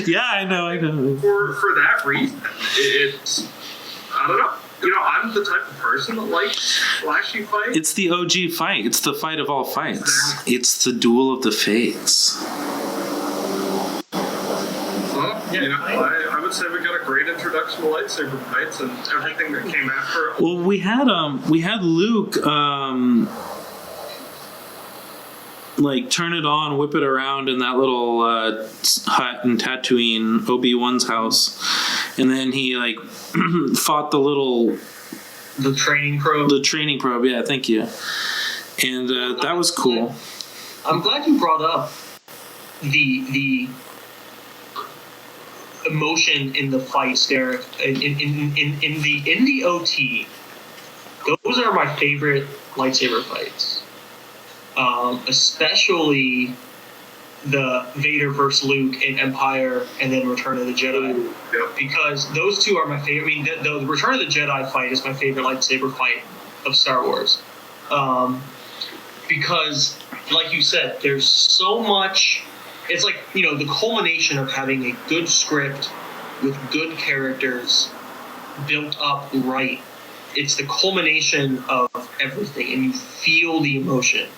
Yeah, I know. For that reason, it's I don't know. I'm the type of person that likes flashy fights. It's the OG fight. It's the fight of all fights. It's the duel of the fates. Well, I would say we got a great introduction to lightsaber fights and everything that came after. Well, we had Luke like turn it on, whip it around in that little hut in Tatooine, Obi-Wan's house, and then he like fought the training probe. The training probe, yeah, thank you. And that was cool. I'm glad you brought up the emotion in the fights, Derek. In the OT, those are my favorite lightsaber fights. Especially the Vader versus Luke in Empire and then Return of the Jedi. Yep. Because those two are my favorite. I mean, the Return of the Jedi fight is my favorite lightsaber fight of Star Wars. Because, like you said, there's so much. It's like, the culmination of having a good script with good characters built up right. It's the culmination of everything, and you feel the emotion.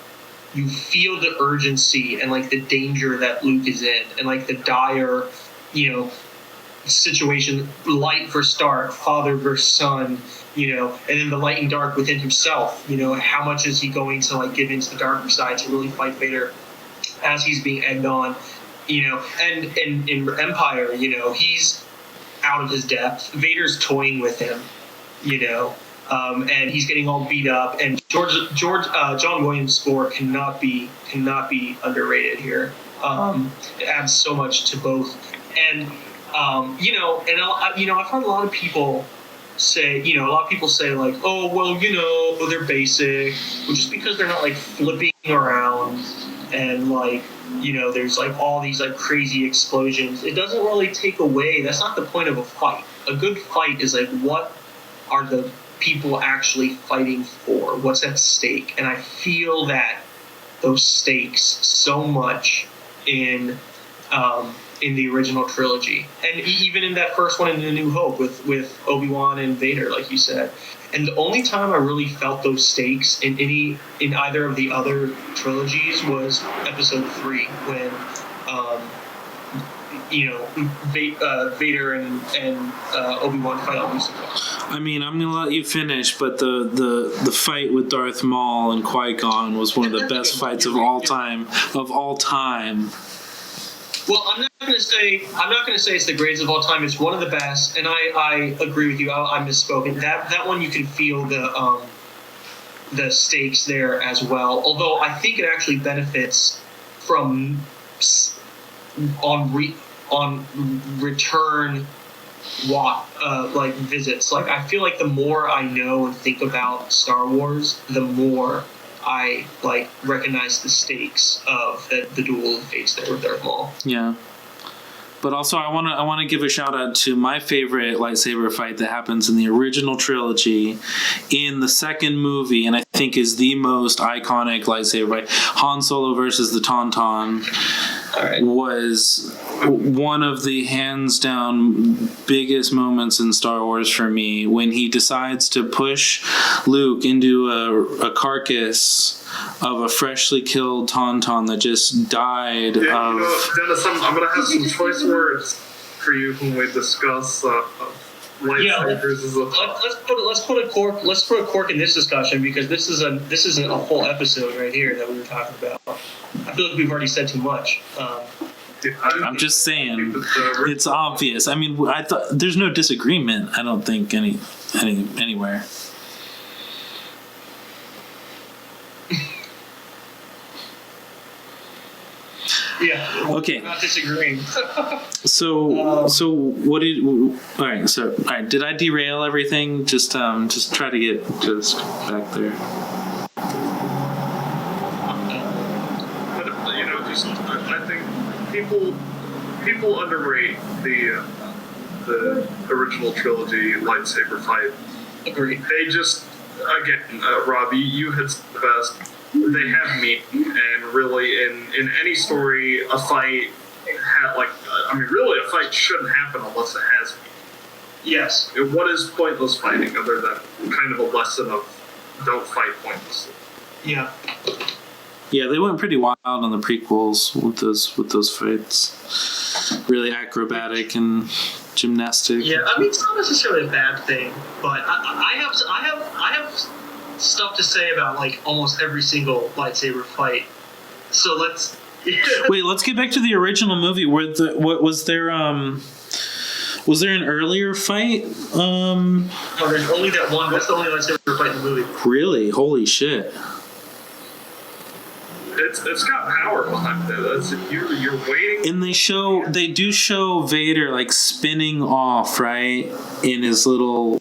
You feel the urgency and like the danger that Luke is in, and like the dire, situation, light versus dark, father versus son, and then the light and dark within himself. How much is he going to like give into the darker side to really fight Vader as he's being egged on, and in Empire, he's out of his depth. Vader's toying with him, and he's getting all beat up. And John Williams' score cannot be underrated here. It adds so much to both. And I've heard a lot of people say, like, oh, well, they're basic, well, just because they're not like flipping around and like, there's like all these like crazy explosions. It doesn't really take away. That's not the point of a fight. A good fight is like, what are the people actually fighting for? What's at stake? And I feel that those stakes so much in the original trilogy, and even in that first one in The New Hope with Obi-Wan and Vader, like you said. And the only time I really felt those stakes in either of the other trilogies was Episode 3, when Vader and Obi-Wan fight on Mustafar. I mean, I'm gonna let you finish, but the fight with Darth Maul and Qui-Gon was one of the best fights of all time. Well, I'm not going to say it's the greatest of all time. It's one of the best, and I agree with you. I misspoke. That one you can feel the stakes there as well. Although I think it actually benefits from on return like visits. Like, I feel like the more I know and think about Star Wars, the more I like recognize the stakes of the duel of fates there with Darth Maul. Yeah. But also, I want to give a shout out to my favorite lightsaber fight that happens in the original trilogy, in the second movie, and I think is the most iconic lightsaber fight. Han Solo versus the Tauntaun was one of the hands down biggest moments in Star Wars for me, when he decides to push Luke into a carcass of a freshly killed Tauntaun that just died of... Dennis, I'm going to have some choice words for you when we discuss lightsabers as a... Let's put a cork in this discussion, because this isn't a whole episode right here that we were talking about. I feel like we've already said too much. I'm just saying, it's obvious. I mean, I thought there's no disagreement. I don't think anywhere. Yeah. Okay. I'm not disagreeing. So what did? All right. Did I derail everything? Just try to get just back there. I think people underrate the original trilogy lightsaber fight. Agreed. They just, again, Rob, you had said the best. They have meaning, and really, in any story, a fight, really, a fight shouldn't happen unless it has meaning. Yes. What is pointless fighting other than kind of a lesson of don't fight pointlessly? Yeah. Yeah, they went pretty wild on the prequels with those fights. Really acrobatic and gymnastic. Yeah, I mean, it's not necessarily a bad thing, but I have stuff to say about like almost every single lightsaber fight. So let's Wait, let's get back to the original movie. What was there? Was there an earlier fight? No, there's only that one. That's the only lightsaber fight in the movie. Really? Holy shit! It's got power behind it. You're waiting. And they do show Vader like spinning off, right, in his little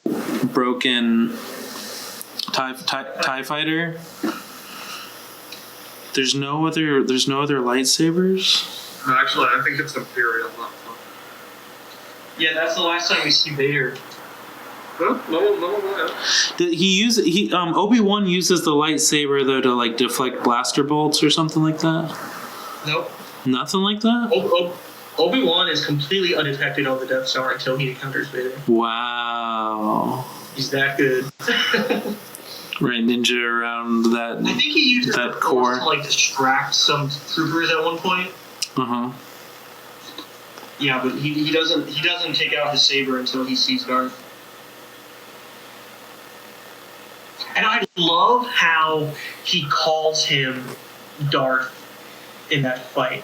broken TIE fighter. There's no other lightsabers? No, actually, I think it's Imperial. Yeah, that's the last time we see Vader. No. Did Obi-Wan uses the lightsaber though to like deflect blaster bolts or something like that? Nope. Nothing like that? Obi-Wan is completely undetected on the Death Star until he encounters Vader. Wow. He's that good. Right, ninja around that. I think he uses that the core Force to like distract some troopers at one point. Uh-huh. Yeah, but he doesn't take out his saber until he sees Darth. And I love how he calls him Darth in that fight.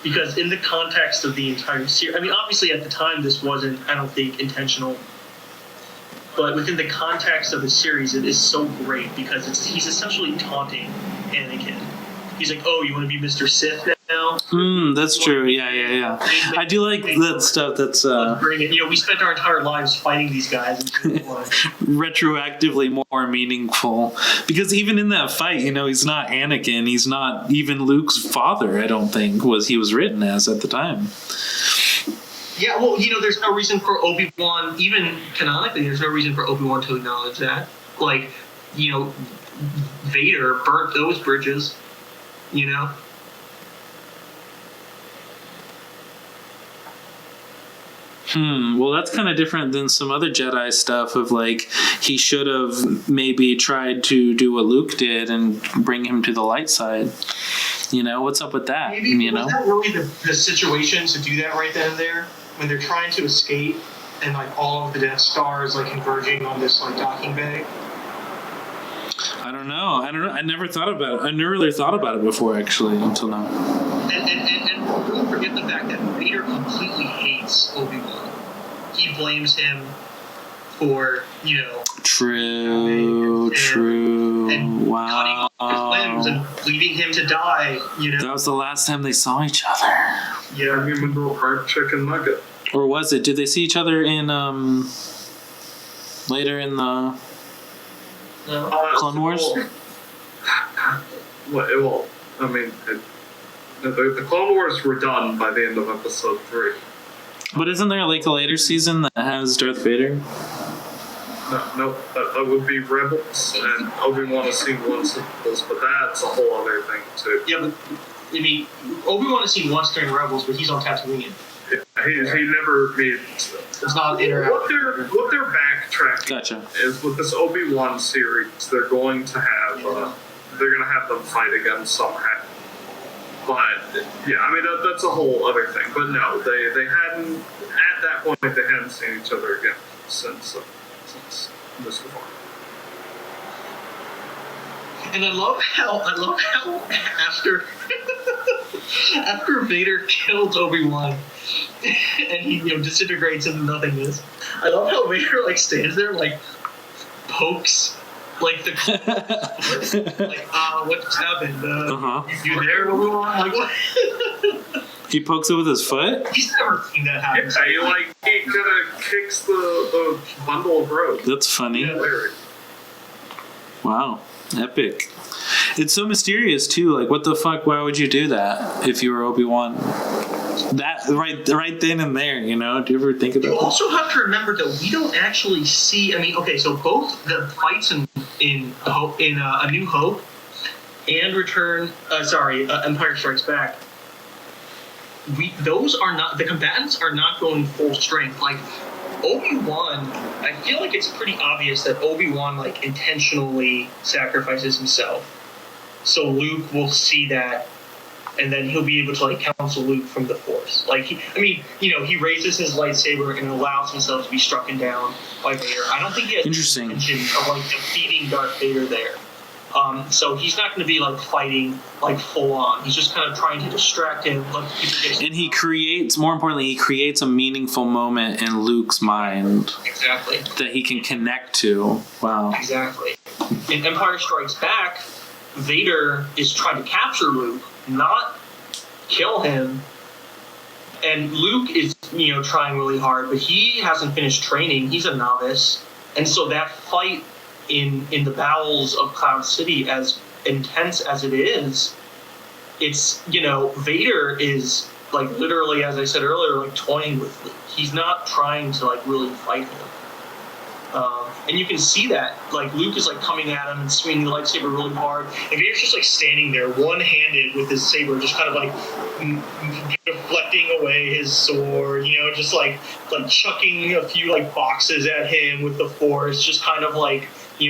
Because in the context of the entire series, I mean, obviously at the time this wasn't, I don't think, intentional. But within the context of the series, it is so great because he's essentially taunting Anakin. He's like, "Oh, you want to be Mr. Sith now?" That's true. Yeah. I do like that stuff. That's bring it. You know, we spent our entire lives fighting these guys. retroactively more meaningful because even in that fight, he's not Anakin. He's not even Luke's father. I don't think he was written as at the time. Yeah, well, there's no reason for Obi-Wan, even canonically, there's no reason for Obi-Wan to acknowledge that. Like, Vader burnt those bridges, Well, that's kind of different than some other Jedi stuff of like, he should have maybe tried to do what Luke did and bring him to the light side. What's up with that? Maybe, was that really the situation to do that right then and there? When they're trying to escape and like all of the Death Stars like converging on this like docking bay? I don't know. I never thought about it. I never really thought about it before, actually, until now. And don't forget the fact that Vader completely hates Obi-Wan. He blames him for, True. And wow. cutting off his limbs and leaving him to die, That was the last time they saw each other. Yeah, I mean, a hard chicken nugget. Or was it? Did they see each other in, later in the Clone Wars? Well, I mean, the Clone Wars were done by the end of Episode 3. But isn't there like a later season that has Darth Vader? No, that would be Rebels, and Obi-Wan has seen once of Rebels, but that's a whole other thing too. Yeah, but I mean, Obi-Wan has seen once during Rebels, but he's on Tatooine. Yeah, he never made. It's not interactive. What they're backtracking Gotcha. is with this Obi-Wan series, they're going to have them fight again somehow. But yeah, I mean that's a whole other thing. But no, they hadn't at that point. They hadn't seen each other again since this war. And I love how after Vader kills Obi-Wan and he disintegrates into nothingness, I love how Vader like stands there like pokes like the like what's happened? You there, Obi-Wan? Like what? He pokes it with his foot? He's never seen that happen. Yeah, he kind of kicks the bundle of rope. That's funny. Yeah. Wow. Epic. It's so mysterious too. Like, what the fuck? Why would you do that if you were Obi-Wan? That right then and there, you know. Do you ever think about You that? also have to remember that we don't actually see. I mean, okay, so both the fights in A New Hope and Empire Strikes Back. Those are not, the combatants are not going full strength. Like Obi-Wan, I feel like it's pretty obvious that Obi-Wan like intentionally sacrifices himself, so Luke will see that, and then he'll be able to like counsel Luke from the Force. Like he raises his lightsaber and allows himself to be struck down by Vader. I don't think he has Interesting. intention of like defeating Darth Vader there. So he's not going to be like fighting like full on. He's just kind of trying to distract him, let people get. And he creates a meaningful moment in Luke's mind Exactly. that he can connect to. Wow. Exactly. In Empire Strikes Back, Vader is trying to capture Luke, not kill him. And Luke is, trying really hard, but he hasn't finished training. He's a novice. And so that fight in the bowels of Cloud City, as intense as it is, it's, Vader is like literally, as I said earlier, like toying with Luke. He's not trying to like really fight him. And you can see that, like Luke is like coming at him and swinging the lightsaber really hard, and Vader's just like standing there, one-handed with his saber, just kind of like deflecting away his sword, just like chucking a few like boxes at him with the Force, just kind of like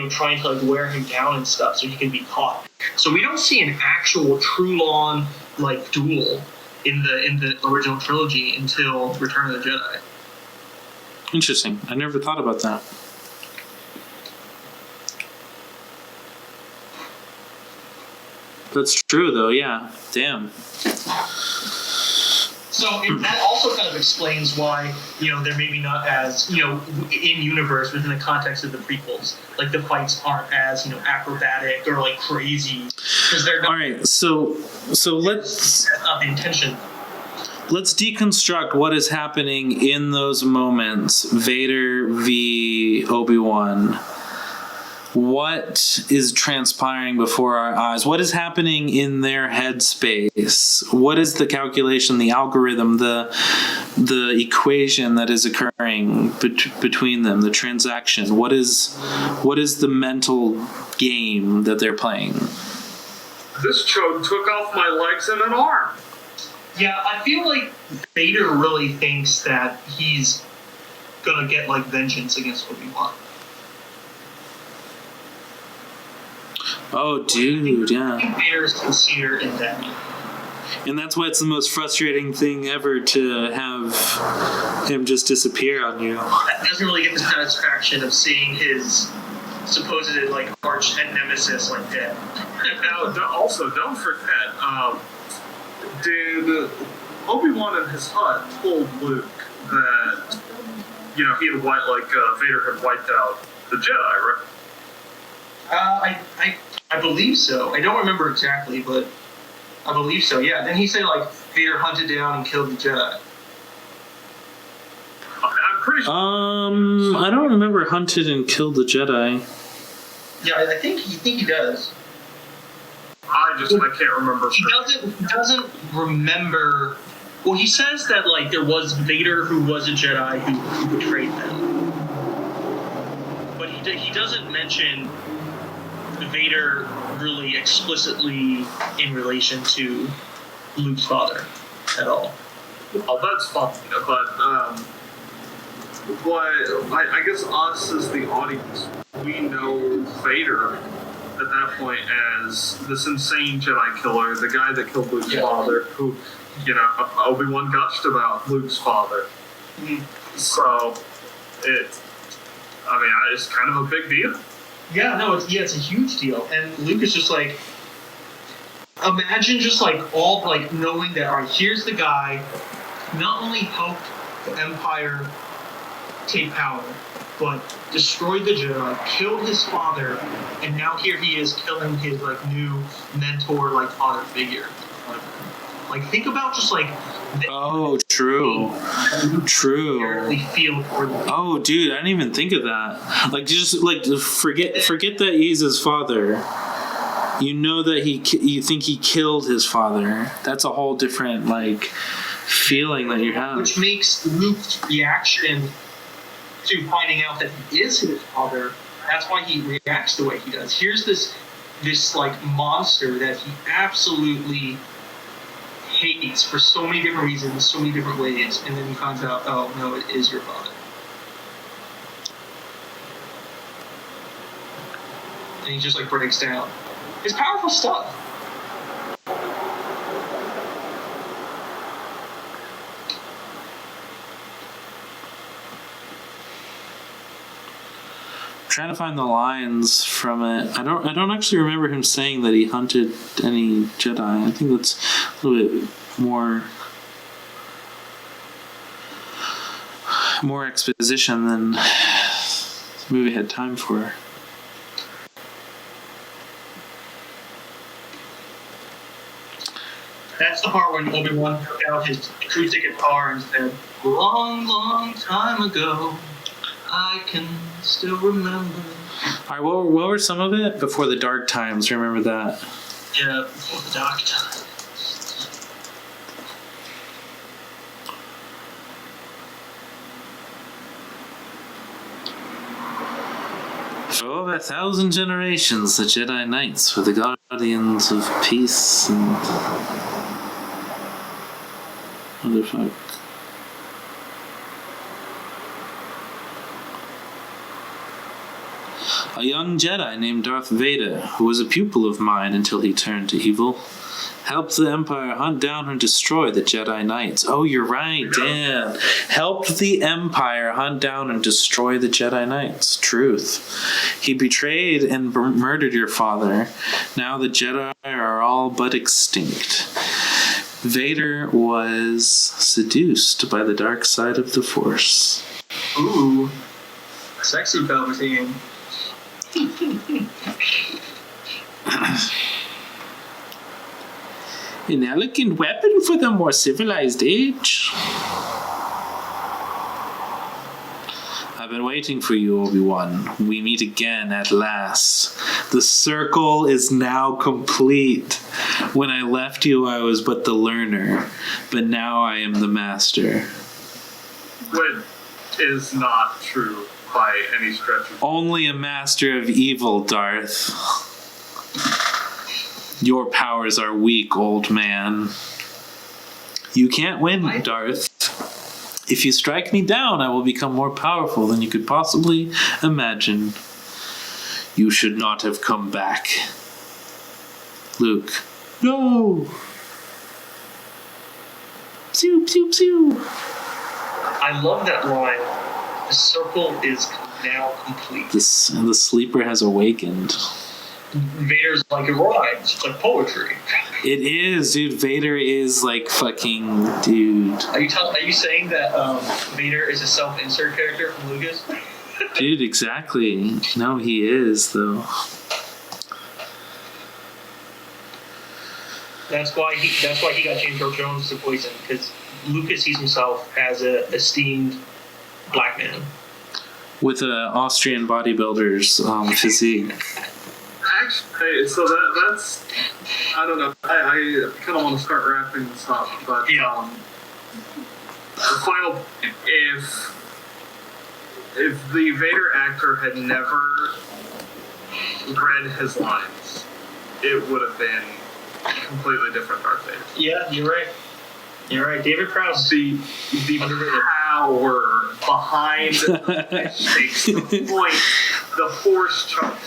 trying to like wear him down and stuff so he can be caught. So we don't see an actual true-on like duel in the original trilogy until Return of the Jedi. Interesting. I never thought about that. That's true, though. Yeah. Damn. So that also kind of explains why, they're maybe not as, in universe within the context of the prequels, like the fights aren't as, acrobatic or like crazy, because they're not. All right. So let's. That's not the intention. Let's deconstruct what is happening in those moments. Vader v. Obi-Wan. What is transpiring before our eyes? What is happening in their headspace? What is the calculation, the algorithm, the equation that is occurring between them, the transaction? What is the mental game that they're playing? This chode took off my legs and an arm. Yeah, I feel like Vader really thinks that he's gonna get like vengeance against Obi-Wan. Oh, dude, yeah. I think Vader is sincere in that. And that's why it's the most frustrating thing ever to have him just disappear on you. That doesn't really get the satisfaction of seeing his supposed like arch nemesis like dead. Now, also, don't forget, did Obi-Wan in his hut told Luke that he had Vader had wiped out the Jedi, right? I believe so. I don't remember exactly, but I believe so. Yeah. Then he said like Vader hunted down and killed the Jedi. I'm pretty sure. I don't remember hunted and killed the Jedi. Yeah, I think he does. I can't remember. He doesn't remember. Well, he says that like there was Vader who was a Jedi who betrayed them, but he doesn't mention Vader really explicitly in relation to Luke's father at all. Oh, that's fine, but I guess us as the audience, we know Vader at that point as this insane Jedi killer, the guy that killed Luke's father, who, Obi-Wan gushed about Luke's father. Mm-hmm. So, it's kind of a big deal. Yeah, no, it's a huge deal. And Luke is just like, imagine just like all like knowing that, all right, here's the guy not only helped the Empire take power, but destroyed the Jedi, killed his father, and now here he is killing his like new mentor, like father figure. Like think about just like. Oh, true. Feel for them. Oh, dude, I didn't even think of that. Like, just like forget that he's his father. You know that you think he killed his father. That's a whole different feeling that you have. Which makes Luke's reaction to finding out that he is his father. That's why he reacts the way he does. Here's this monster that he absolutely hates for so many different reasons, so many different ways, and then he finds out, oh no, it is your father. And he just breaks down. It's powerful stuff. Trying to find the lines from it. I don't actually remember him saying that he hunted any Jedi. I think that's a little bit more exposition than the movie had time for. That's the part when Obi-Wan took out his acoustic guitar and said, "Long, long time ago, I can still remember." All right, what were some of it? Before the Dark Times, remember that? Yeah, before the Dark Times. For over 1,000 generations, the Jedi Knights were the guardians of peace and... Motherfucker. A young Jedi named Darth Vader, who was a pupil of mine until he turned to evil, helped the Empire hunt down and destroy the Jedi Knights. Oh, you're right, Dan. Helped the Empire hunt down and destroy the Jedi Knights. Truth. He betrayed and murdered your father. Now the Jedi are all but extinct. Vader was seduced by the dark side of the Force. Ooh. Sexy Palpatine. An elegant weapon for the more civilized age. I've been waiting for you, Obi-Wan. We meet again at last. The circle is now complete. When I left you, I was but the learner, but now I am the master. Which is not true by any stretch of... Only a master of evil, Darth. Your powers are weak, old man. You can't win, Darth. If you strike me down, I will become more powerful than you could possibly imagine. You should not have come back. Luke. No! Pew, pew, pew. I love that line. The circle is now complete. The sleeper has awakened. Vader's like it rhymes. It's like poetry. It is, dude. Vader is fucking dude. Are you saying that Vader is a self-insert character from Lucas? Dude, exactly. No, he is though. That's why he got James Earl Jones to voice him, because Lucas sees himself as a esteemed black man with an Austrian bodybuilder's physique. Actually, so that's I don't know. I kind of want to start wrapping this up, but the final, if the Vader actor had never read his lines, it would have been a completely different Darth Vader. Yeah, you're right. You're right. David Prowse. The power behind the stakes, the point, the force charge.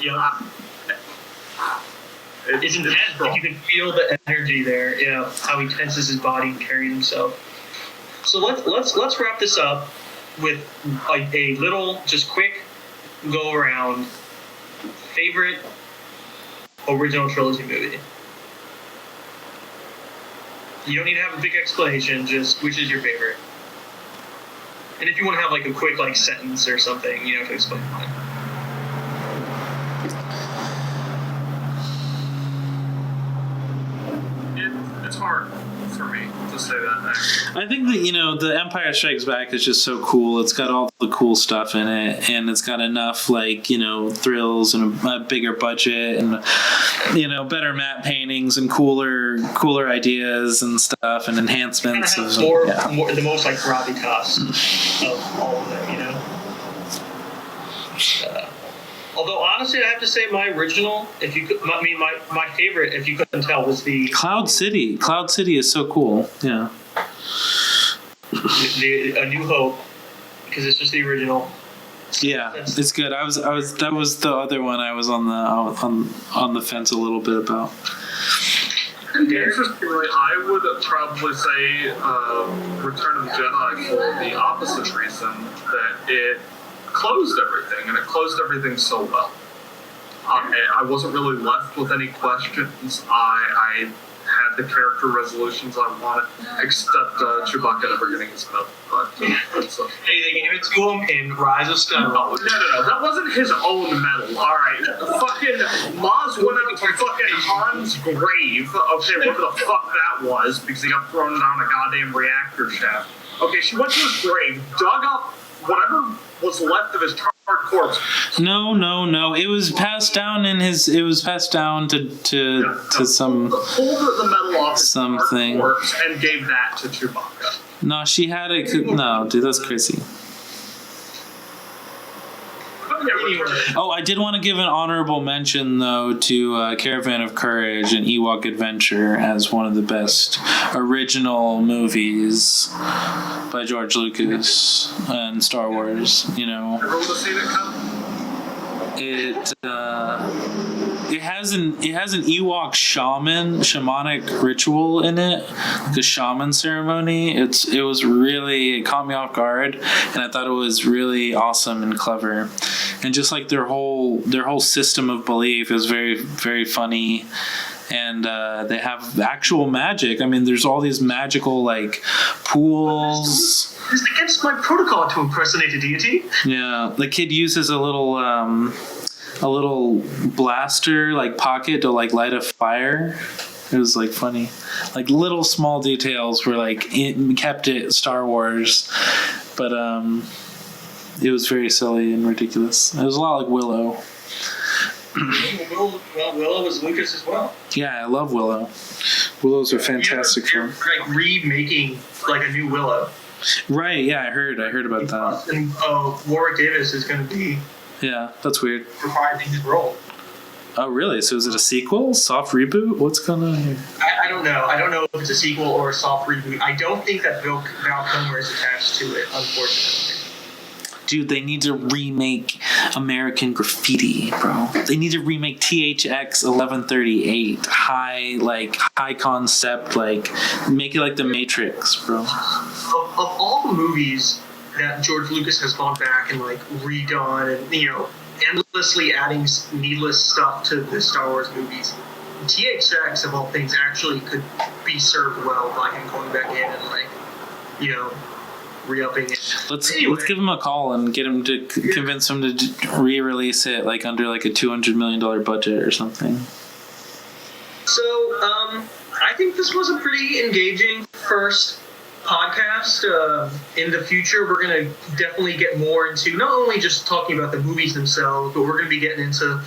Yeah. It's intense. You can feel the energy there. Yeah, how he tenses his body and carries himself. So let's wrap this up with a little, just quick go around. Favorite original trilogy movie. You don't need to have a big explanation. Just which is your favorite. And if you want to have a quick sentence or something, to explain why. It's hard for me to say that next. I think that, the Empire Strikes Back is just so cool. It's got all the cool stuff in it, and it's got enough, thrills and a bigger budget and, better matte paintings and cooler ideas and stuff and enhancements. Kind of more, the most, gravitas of all of them, Although, honestly, I have to say my original, my favorite, if you couldn't tell, was the... Cloud City. Cloud City is so cool, yeah. A New Hope, because it's just the original. Yeah, it's good. That was the other one I was on the fence a little bit about. Interestingly, I would probably say Return of the Jedi for the opposite reason, that it closed everything, and it closed everything so well. I wasn't really left with any questions. I had the character resolutions I wanted, except Chewbacca never getting his medal. But Hey, they gave it to him in Rise of Skywalker. No, that wasn't his own medal. All right, fucking Maz went up to fucking Han's grave. Okay, whatever the fuck that was, because he got thrown down a goddamn reactor shaft. Okay, she went to his grave, dug up whatever was left of his charred corpse. No. It was passed down to some... Pulled the medal off his something. charred corpse and gave that to Chewbacca. No, she had it... No, dude, that's crazy. Oh, I did want to give an honorable mention, though, to Caravan of Courage and Ewok Adventure as one of the best original movies by George Lucas and Star Wars. Ever would have seen it come? It has an Ewok shamanic ritual in it, like a shaman ceremony. It caught me off guard, and I thought it was really awesome and clever, and just like their whole system of belief is very, very funny. And they have actual magic. I mean, there's all these magical pools. It's against my protocol to impersonate a deity. Yeah, the kid uses a little blaster pocket to light a fire. It was funny, little small details were kept it Star Wars, but it was very silly and ridiculous. It was a lot like Willow. Willow was Lucas as well. Yeah, I love Willow. Willow's a fantastic film. Remaking a new Willow. Right? Yeah, I heard about that. And Warwick Davis is going to be. Yeah, that's weird. Reprising his role. Oh, really? So is it a sequel? Soft reboot? What's going on here? I don't know. I don't know if it's a sequel or a soft reboot. I don't think that Val Kilmer is attached to it, unfortunately. Dude, they need to remake American Graffiti, bro. They need to remake THX 1138. High concept, make it like The Matrix, bro. Of all the movies that George Lucas has gone back and redone and endlessly adding needless stuff to the Star Wars movies, THX of all things actually could be served well by him going back in and re-upping it. Let's give him a call and get him to convince him to re-release it under a $200 million budget or something. So I think this was a pretty engaging first podcast. In the future, we're going to definitely get more into not only just talking about the movies themselves, but we're going to be getting into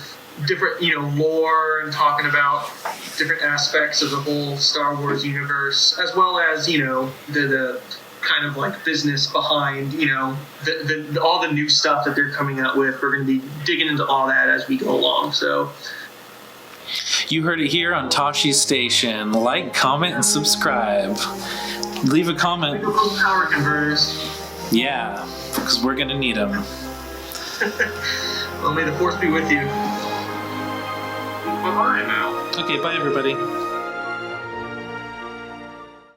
different, lore and talking about different aspects of the whole Star Wars universe, as well as, the kind of business behind, all the new stuff that they're coming out with. We're going to be digging into all that as we go along. So you heard it here on Tosche Station. Like, comment, and subscribe. Leave a comment. Power converters. Yeah, because we're going to need them. Well, may the force be with you. Bye-bye now. Okay, bye everybody.